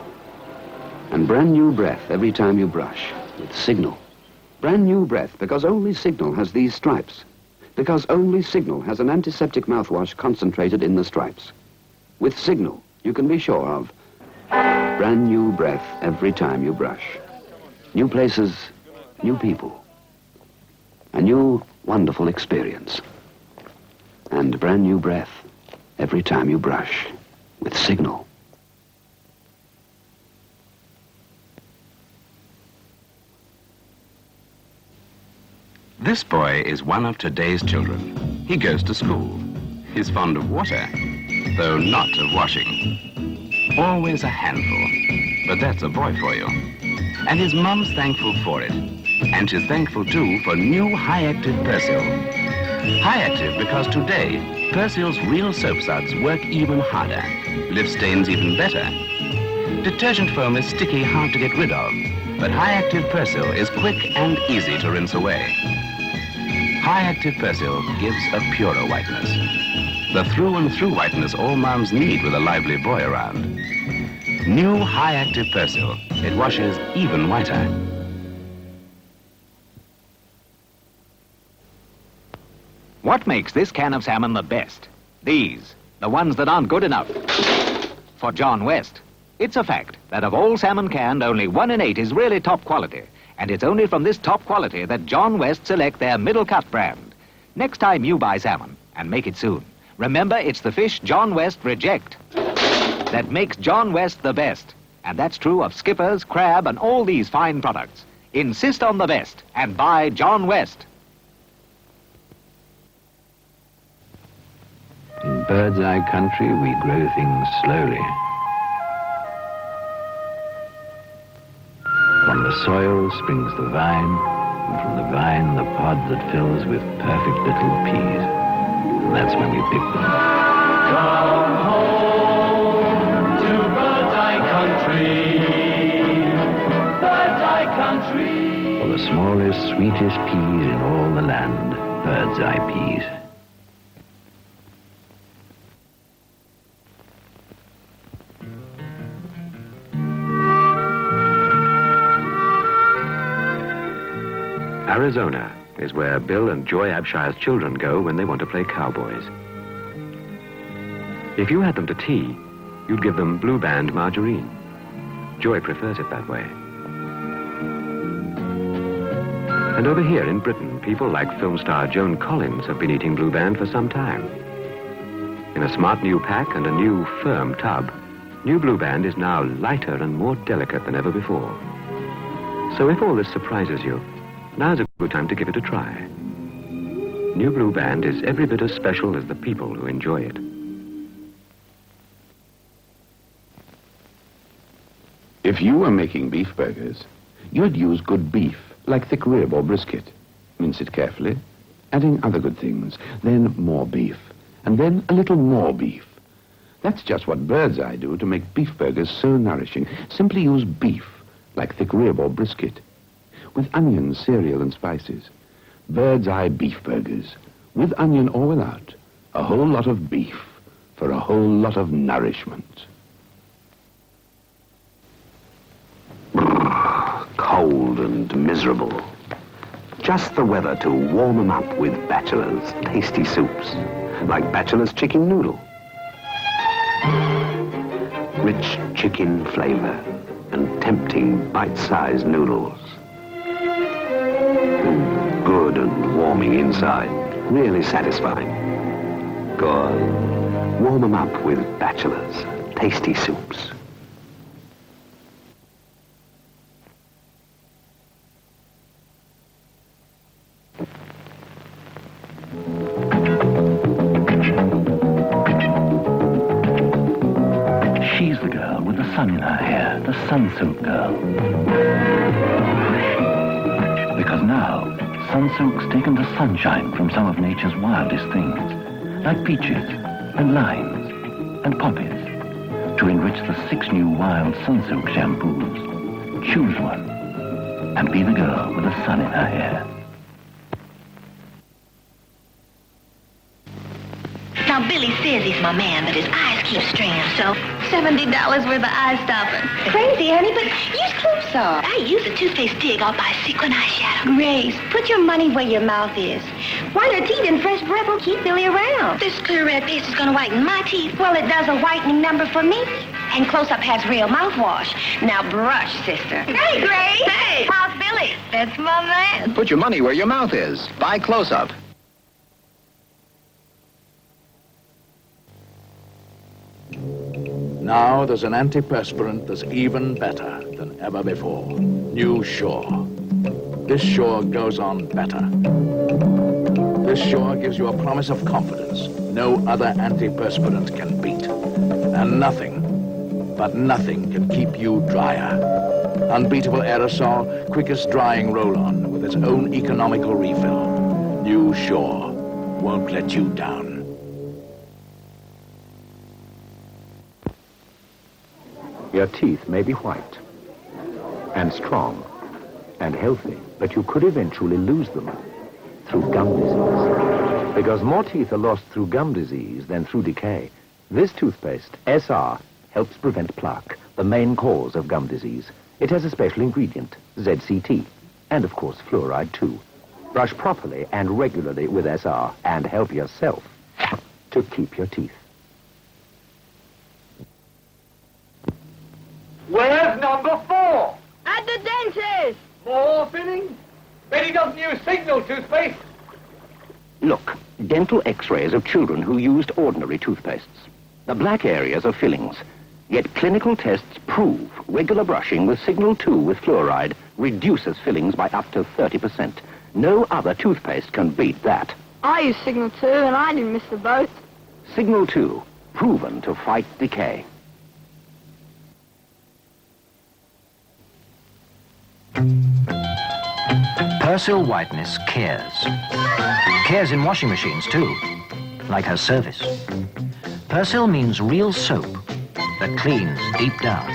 And brand new breath every time you brush with Signal. Brand new breath because only Signal has these stripes. Because only Signal has an antiseptic mouthwash concentrated in the stripes. With Signal, you can be sure of brand new breath every time you brush. New places, new people. A new, wonderful experience. And brand new breath every time you brush with Signal. This boy is one of today's children. He goes to school. He's fond of water, though not of washing. Always a handful, but that's a boy for you. And his mum's thankful for it. And she's thankful, too, for new high-active Persil. High-active because today, Persil's real soap suds work even harder, lift stains even better. Detergent foam is sticky, hard to get rid of, but high-active Persil is quick and easy to rinse away. High-active Persil gives a purer whiteness. The through-and-through whiteness all moms need with a lively boy around. New high-active Persil. It washes even whiter. What makes this can of salmon the best? These, the ones that aren't good enough. For John West, it's a fact that of all salmon canned, only 1 in 8 is really top quality. And it's only from this top quality that John West select their middle cut brand. Next time you buy salmon, and make it soon, remember it's the fish John West reject that makes John West the best. And that's true of skippers, crab, and all these fine products. Insist on the best and buy John West. In bird's eye country, we grow things slowly. From the soil springs the vine, and from the vine the pod that fills with perfect little peas. And that's when we pick them. Come home to bird's eye country. Bird's eye country. For the smallest, sweetest peas in all the land, bird's eye peas. Arizona is where Bill and Joy Abshire's children go when they want to play cowboys. If you had them to tea, you'd give them Blue Band margarine. Joy prefers it that way. And over here in Britain, people like film star Joan Collins have been eating Blue Band for some time. In a smart new pack and a new firm tub, new Blue Band is now lighter and more delicate than ever before. So if all this surprises you, now's a good time to give it a try. New Blue Band is every bit as special as the people who enjoy it. If you were making beef burgers, you'd use good beef, like thick rib or brisket. Mince it carefully, adding other good things, then more beef, and then a little more beef. That's just what Bird's Eye do to make beef burgers so nourishing. Simply use beef, like thick rib or brisket, with onions, cereal, and spices. Bird's Eye beef burgers, with onion or without. A whole lot of beef for a whole lot of nourishment. Cold and miserable. Just the weather to warm them up with Bachelor's tasty soups, like Bachelor's chicken noodle. Rich chicken flavor and tempting bite-sized noodles. Good and warming inside, really satisfying. Good. Warm them up with Bachelor's tasty soups. She's the girl with the sun in her hair, the Sunsilk girl. Because now, Sunsilk's taken the sunshine from some of nature's wildest things, like peaches and limes and poppies, to enrich the 6 new wild Sunsilk shampoos. Choose one and be the girl with the sun in her hair. Now, Billy says he's my man, but his eyes keep straying, so $70 worth of eye stopper. Crazy, honey, but use Close-Up. I use a toothpaste dig. I'll buy a sequin eyeshadow. Grace, put your money where your mouth is. Whiter teeth and fresh breath will keep Billy around. This clear red paste is going to whiten my teeth. Well, it does a whitening number for me. And Close-Up has real mouthwash. Now brush, sister. Hey, Grace. Hey. How's Billy? That's my man. Put your money where your mouth is. Buy Close-Up. Now there's an antiperspirant that's even better than ever before. New Shore. This Shore goes on better. This Shore gives you a promise of confidence no other antiperspirant can beat. And nothing, but nothing can keep you drier. Unbeatable aerosol, quickest drying roll-on with its own economical refill. New Shore won't let you down. Your teeth may be white and strong and healthy, but you could eventually lose them through gum disease. Because more teeth are lost through gum disease than through decay, this toothpaste, SR, helps prevent plaque, the main cause of gum disease. It has a special ingredient, ZCT, and of course fluoride too. Brush properly and regularly with SR and help yourself to keep your teeth. Where's number 4? At the dentist. More fillings? Betty doesn't use Signal toothpaste. Look, dental x-rays of children who used ordinary toothpastes. The black areas are fillings. Yet clinical tests prove regular brushing with Signal 2 with fluoride reduces fillings by up to 30%. No other toothpaste can beat that. I used Signal 2 and I didn't miss the boat. Signal 2, proven to fight decay. Persil Whiteness cares. Cares in washing machines, too, like her service. Persil means real soap that cleans deep down.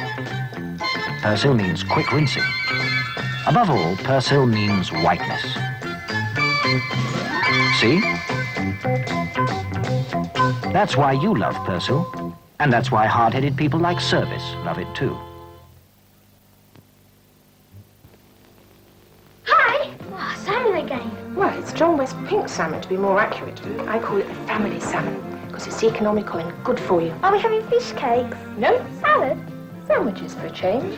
Persil means quick rinsing. Above all, Persil means whiteness. See? That's why you love Persil, and that's why hard-headed people like Service love it, too. Salmon again. Well, it's John West pink salmon, to be more accurate. I call it the family salmon, because it's economical and good for you. Are we having fish cakes? No. Salad? Sandwiches for a change.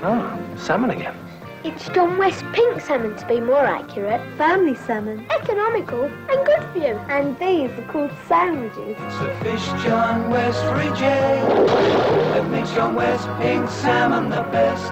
Ah, salmon again. It's John West pink salmon, to be more accurate. Family salmon. Economical and good for you. And these are called sandwiches. So fish John West reject. That makes John West pink salmon the best.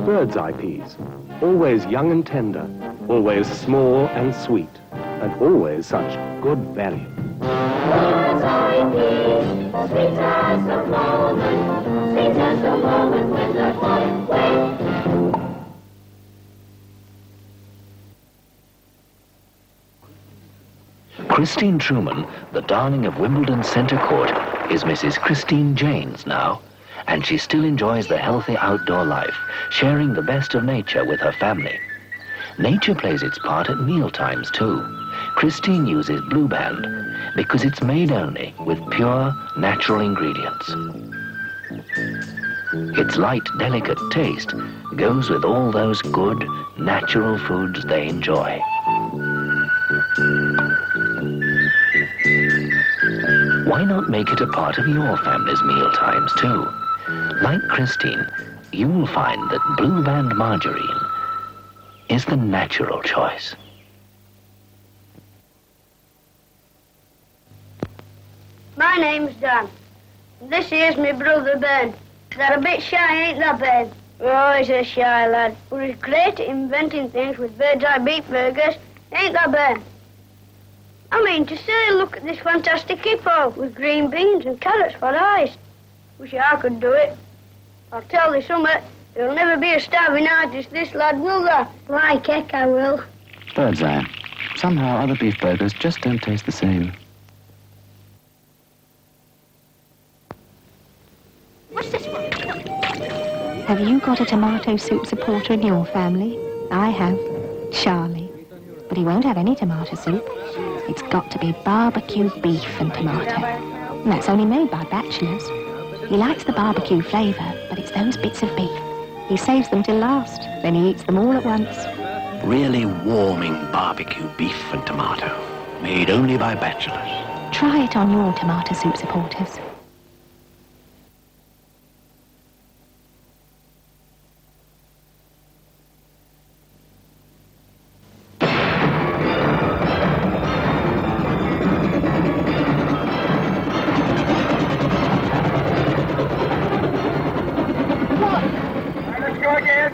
Bird's eye peas, always young and tender, always small and sweet, and always such good value. Bird's eye peas, sweet as a moment, sweet as a moment when the pot went. Christine Truman, the darling of Wimbledon Centre Court, is Mrs. Christine Janes now, and she still enjoys the healthy outdoor life, sharing the best of nature with her family. Nature plays its part at mealtimes too. Christine uses Blue Band because it's made only with pure, natural ingredients. Its light, delicate taste goes with all those good, natural foods they enjoy. Why not make it a part of your family's mealtimes too? Like Christine, you will find that Blue Band margarine is the natural choice. My name's Dan. This here's my brother Ben. They're a bit shy, ain't they, Ben? Oh, he's a shy lad. But he's great at inventing things with bird's eye beef burgers, ain't they, Ben? I mean, to say, look at this fantastic hippo with green beans and carrots for eyes. Wish I could do it. I'll tell you something. There'll never be a starving artist, this lad, will there? Like heck I will. Bird's eye. Somehow other beef burgers just don't taste the same. Have you got a tomato soup supporter in your family? I have. Charlie. But he won't have any tomato soup. It's got to be barbecue beef and tomato. And that's only made by bachelors. He likes the barbecue flavour, but it's those bits of beef. He saves them till last, then he eats them all at once. Really warming barbecue beef and tomato, made only by bachelors. Try it on your tomato soup supporters.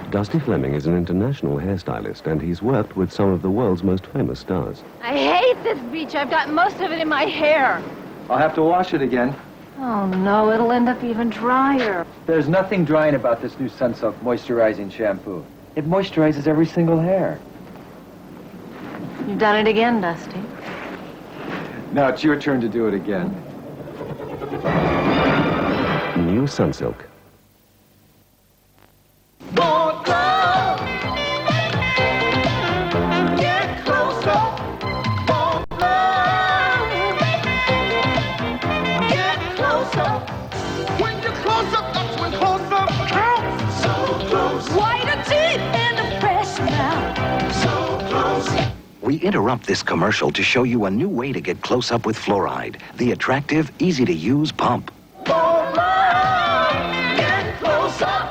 Dusty Fleming is an international hairstylist, and he's worked with some of the world's most famous stars. I hate this beach. I've got most of it in my hair. I'll have to wash it again. Oh, no, it'll end up even drier. There's nothing drying about this new Sunsilk moisturizing shampoo. It moisturizes every single hair. You've done it again, Dusty. Now it's your turn to do it again. New Sunsilk. Want love? Get closer. Want love? Get closer. When you're close up, that's when close up counts. So close. Whiter teeth and a fresh smile. So close. We interrupt this commercial to show you a new way to get close up with fluoride, the attractive, easy-to-use pump. Want love? Get closer.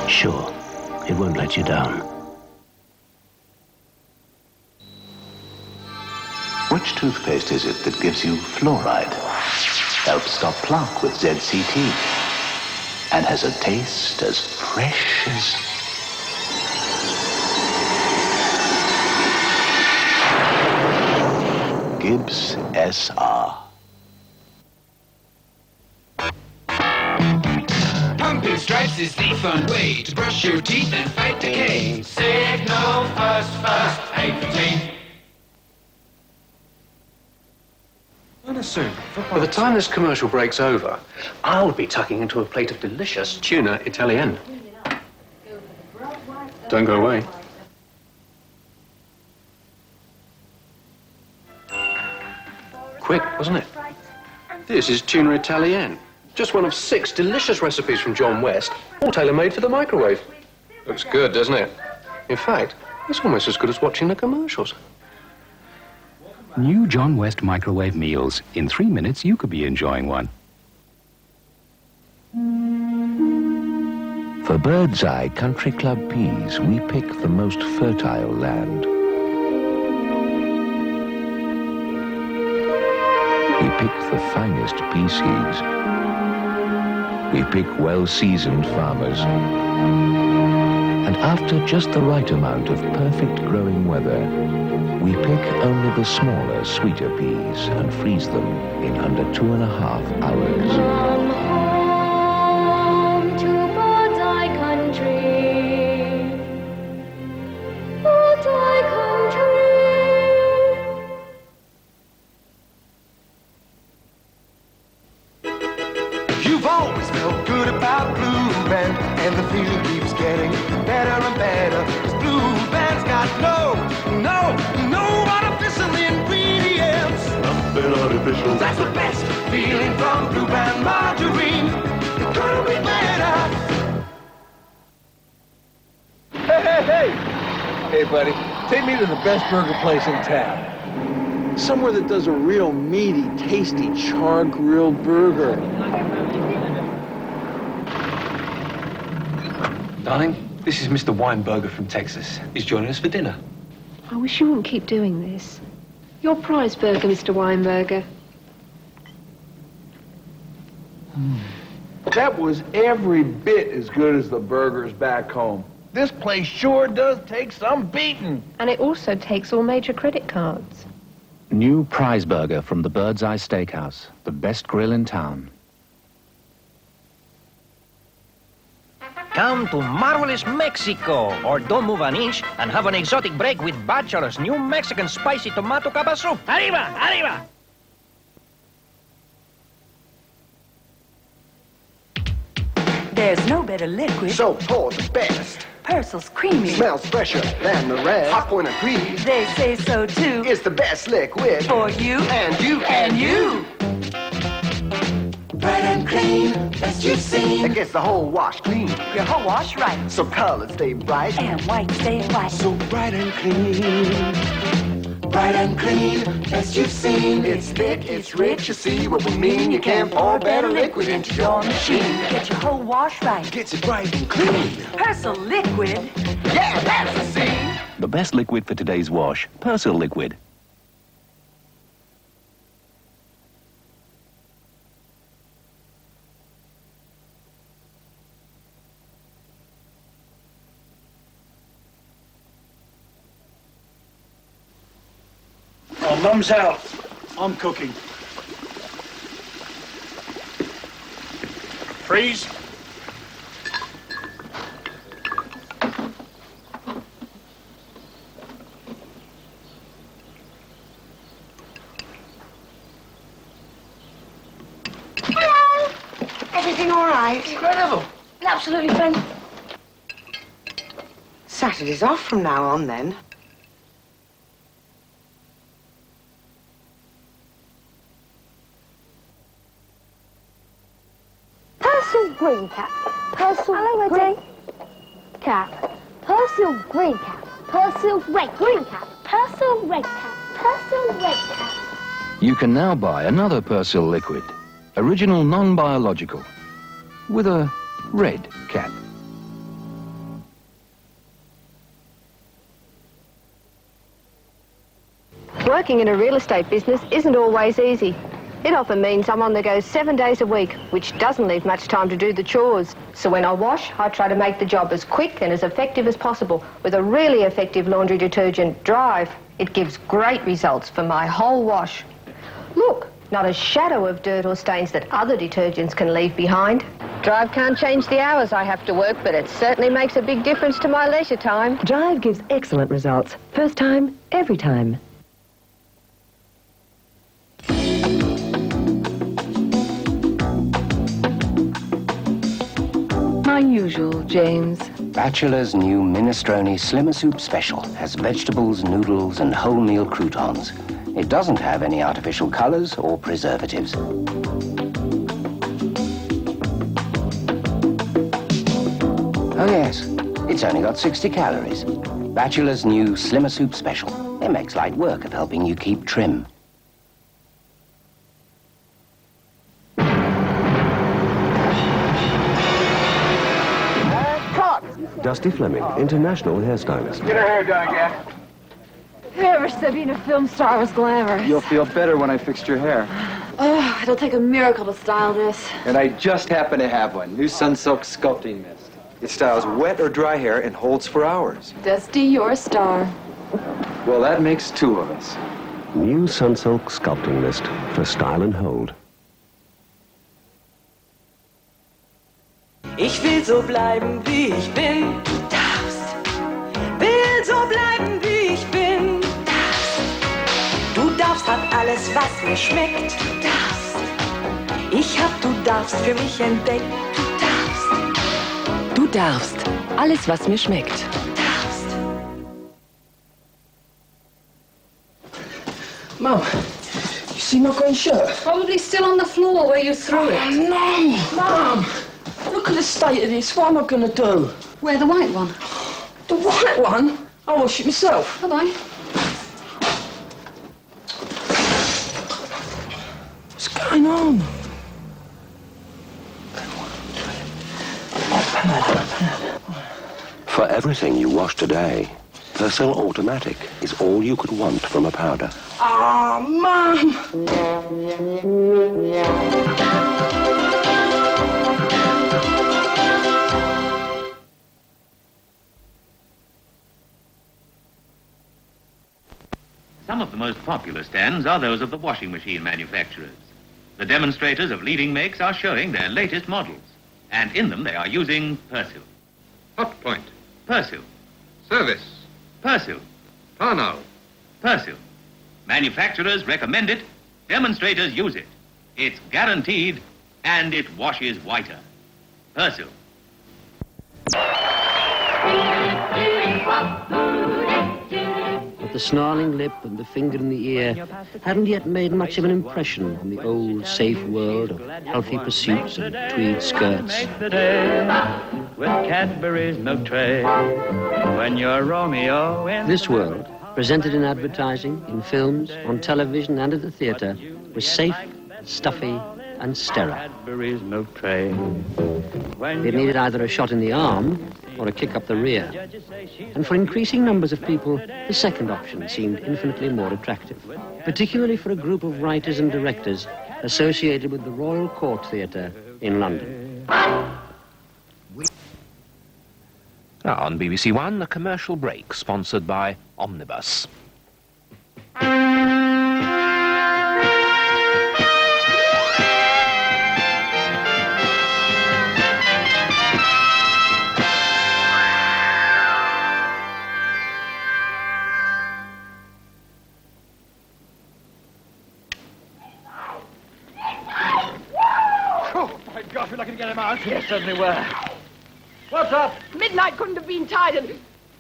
Sure, it won't let you down. Which toothpaste is it that gives you fluoride, helps stop plaque with ZCT, and has a taste as fresh as... Gibbs SR. Pumping stripes is the fun way to brush your teeth and fight decay. Signal first, 8 for teeth. Soon. By the time this commercial breaks over, I'll be tucking into a plate of delicious tuna Italienne. Don't go away. Quick, wasn't it? This is tuna Italienne. Just one of 6 delicious recipes from John West, all tailor-made for the microwave. Looks good, doesn't it? In fact, it's almost as good as watching the commercials. New John West microwave meals. In 3 minutes, you could be enjoying one. For Bird's Eye Country Club peas, we pick the most fertile land. We pick the finest pea seeds. We pick well-seasoned farmers. And after just the right amount of perfect growing weather, we pick only the smaller, sweeter peas and freeze them in under 2.5 hours. Come home to Bird's Eye Country. Bird's Eye Country. You've always felt good about Blue Band, and the feeling keeps getting better and better. 'Cause Blue Band's got no artificial ingredients. Nothing artificial. That's the best feeling from Blue Band margarine. It couldn't be better. Hey! Hey, buddy, take me to the best burger place in town. Somewhere that does a real meaty, tasty, char-grilled burger. Darling, this is Mr. Weinberger from Texas. He's joining us for dinner. I wish you wouldn't keep doing this. Your prize burger, Mr. Weinberger. That was every bit as good as the burgers back home. This place sure does take some beating. And it also takes all major credit cards. New prize burger from the Bird's Eye Steakhouse, the best grill in town. Come to marvelous Mexico, or don't move an inch and have an exotic break with Bachelor's new Mexican spicy tomato capa soup. Arriba, arriba! There's no better liquid. So Paul's the best. Persil's creamy. Smells fresher than the rest. Hot Point agrees. They say so too. It's the best liquid. For you. And you. And you. Bright and clean, best you've seen. It gets the whole wash clean. Your whole wash right. So colors stay bright. And white stay white. So bright and clean. Bright and clean, best you've seen. It's thick, it's rich, you see what we mean. You can't pour better liquid into your machine. Get your whole wash right. Gets it bright and clean. Persil liquid. Yeah, that's the scene. The best liquid for today's wash, Persil liquid. Oh, Mum's out. I'm cooking. Freeze. Hello. Everything all right? Incredible. Absolutely fantastic. Saturday's off from now on, then. Persil green cap. Persil green cap. Persil green cap. Persil red green cap. Persil red cap. Persil red cap. You can now buy another Persil liquid, original non-biological, with a red cap. Working in a real estate business isn't always easy. It often means I'm on the go 7 days a week, which doesn't leave much time to do the chores. So when I wash, I try to make the job as quick and as effective as possible with a really effective laundry detergent, Drive. It gives great results for my whole wash. Look, not a shadow of dirt or stains that other detergents can leave behind. Drive can't change the hours I have to work, but it certainly makes a big difference to my leisure time. Drive gives excellent results. First time, every time. My usual, James. Bachelor's new minestrone slimmer soup special has vegetables, noodles, and wholemeal croutons. It doesn't have any artificial colors or preservatives. Oh yes, it's only got 60 calories. Bachelor's new slimmer soup special. It makes light work of helping you keep trim. Dusty Fleming, international hairstylist. Get her hair done again. If ever said being a film star was glamorous. You'll feel better when I fixed your hair. Oh, it'll take a miracle to style this. And I just happen to have one. New Sunsilk Sculpting Mist. It styles wet or dry hair and holds for hours. Dusty, you're a star. Well, that makes two of us. New Sunsilk Sculpting Mist for style and hold. Ich will so bleiben, wie ich bin. Du darfst. Will so bleiben, wie ich bin. Du darfst hat alles, was mir schmeckt. Du darfst. Ich hab Du darfst für mich entdeckt. Du darfst. Du darfst. Alles, was mir schmeckt. Mum, you see my green shirt? Probably still on the floor where you threw it. No! Mum! Look at the state of this. What am I going to do? Wear the white one. The white one? I'll wash it myself. Bye-bye. What's going on? For everything you wash today, Persil Automatic is all you could want from a powder. Ah, Mum! Some of the most popular stands are those of the washing machine manufacturers. The demonstrators of leading makes are showing their latest models, and in them they are using Persil. Hot Point. Persil. Service. Persil. Parnell. Persil. Manufacturers recommend it. Demonstrators use it. It's guaranteed, and it washes whiter. Persil. But the snarling lip and the finger in the ear hadn't yet made much of an impression on the old, safe world of healthy pursuits and tweed skirts. With Cadbury's milk tray, when you're Romeo in This world, presented in advertising, in films, on television and at the theatre, was safe, stuffy and sterile. Cadbury's milk tray. It needed either a shot in the arm or a kick up the rear. And for increasing numbers of people, the second option seemed infinitely more attractive, particularly for a group of writers and directors associated with the Royal Court Theatre in London. Now on BBC One, a commercial break sponsored by Omnibus. Gosh, we're not going to get him out. Yes, certainly were. What's up? Midnight couldn't have been tied.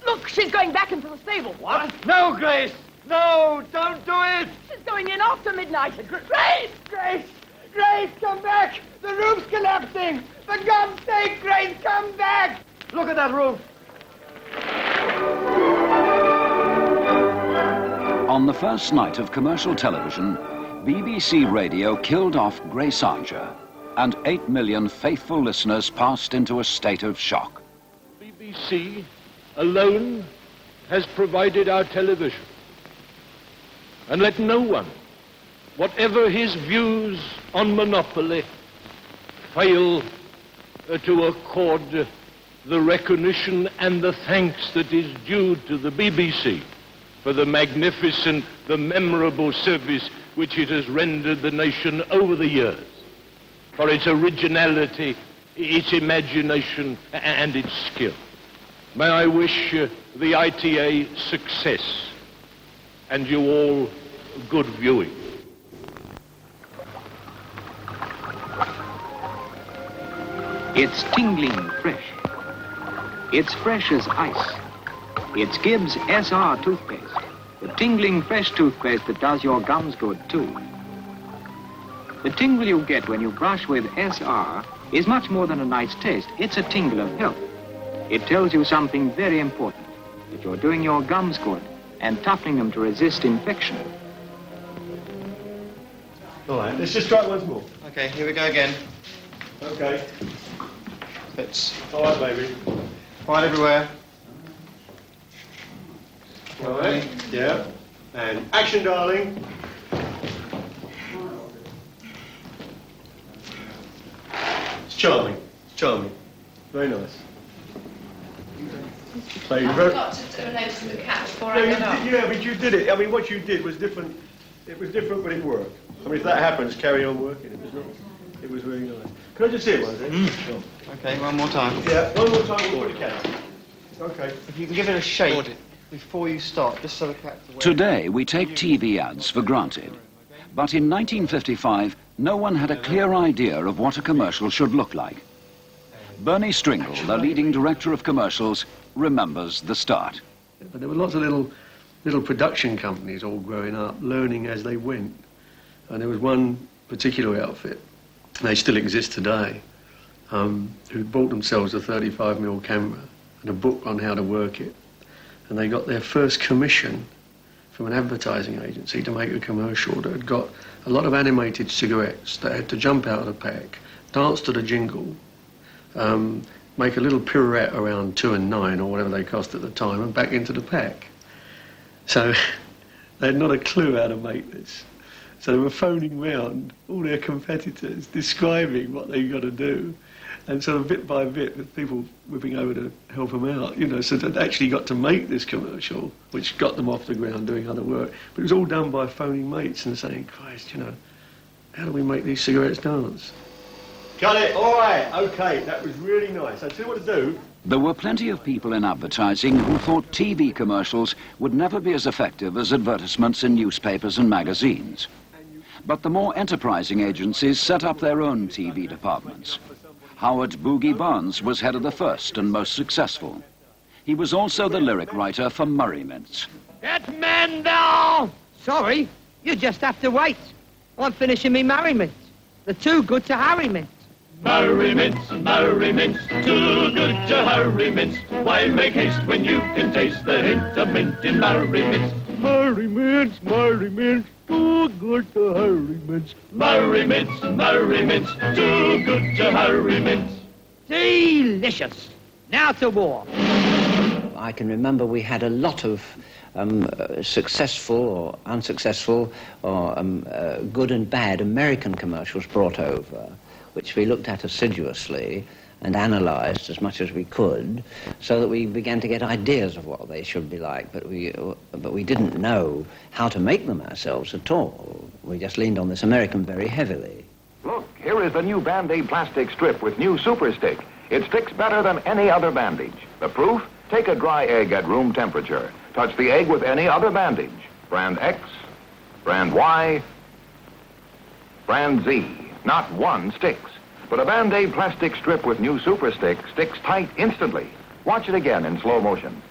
Look, she's going back into the stable. What? No, Grace! No, don't do it! She's going in after midnight. Grace! Grace! Grace, come back! The roof's collapsing! For God's sake, Grace, come back! Look at that roof! On the first night of commercial television, BBC Radio killed off Grace Archer, and 8 million faithful listeners passed into a state of shock. BBC alone has provided our television. And let no one, whatever his views on monopoly, fail to accord the recognition and the thanks that is due to the BBC for the magnificent, the memorable service which it has rendered the nation over the years, for its originality, its imagination, and its skill. May I wish the ITA success, and you all good viewing. It's tingling fresh. It's fresh as ice. It's Gibbs SR toothpaste, the tingling fresh toothpaste that does your gums good too. The tingle you get when you brush with SR is much more than a nice taste. It's a tingle of health. It tells you something very important, that you're doing your gums good and toughening them to resist infection. All right, let's just try it once more. Okay, here we go again. Okay. Let's... All right, baby. Quiet everywhere. All right, yeah. And action, darling. It's charming. It's charming. Very nice. So I've got to do a note to the cat before I get up. Yeah, but you did it. I mean, what you did was different. It was different, but it worked. I mean, if that happens, carry on working. It was nice. It was really nice. Can I just see it once, Sure. Okay, one more time. Yeah, one more time. We'll put the cat. Okay. If you can give it a shake before you start, just so the cat's aware. Today, we take TV ads for granted. But in 1955, no one had a clear idea of what a commercial should look like. Bernie Stringle, the leading director of commercials, remembers the start. But there were lots of little production companies all growing up, learning as they went. And there was one particular outfit, and they still exist today, who bought themselves a 35mm camera and a book on how to work it. And they got their first commission from an advertising agency to make a commercial that had got a lot of animated cigarettes that had to jump out of the pack, dance to the jingle, make a little pirouette around 2 and 9 or whatever they cost at the time, and back into the pack. So they had not a clue how to make this. So they were phoning round all their competitors, describing what they got to do, and sort of bit by bit, with people whipping over to help them out, you know, so they actually got to make this commercial, which got them off the ground doing other work. But it was all done by phoning mates and saying, Christ, you know, how do we make these cigarettes dance? Cut it. All right. Okay, that was really nice. I tell you what to do. There were plenty of people in advertising who thought TV commercials would never be as effective as advertisements in newspapers and magazines. But the more enterprising agencies set up their own TV departments. Howard Boogie Barnes was head of the first and most successful. He was also the lyric writer for Murray Mints. Get men down! Sorry, you just have to wait. I'm finishing me Murray Mints. They're too good to Harry Mints. Murray Mints, too good to hurry mints. Why make haste when you can taste the hint of mint in Murray Mints? Murray Mints, too good to hurry mints. Murray Mints, too good to hurry mints. Delicious. Now to war. I can remember we had a lot of successful or unsuccessful or good and bad American commercials brought over, which we looked at assiduously and analysed as much as we could, so that we began to get ideas of what they should be like, but we didn't know how to make them ourselves at all. We just leaned on this American very heavily. Look, here is the new Band-Aid plastic strip with new Super Stick. It sticks better than any other bandage. The proof? Take a dry egg at room temperature. Touch the egg with any other bandage. Brand X, brand Y, brand Z. Not one sticks. But a Band-Aid plastic strip with new Super Stick sticks tight instantly. Watch it again in slow motion.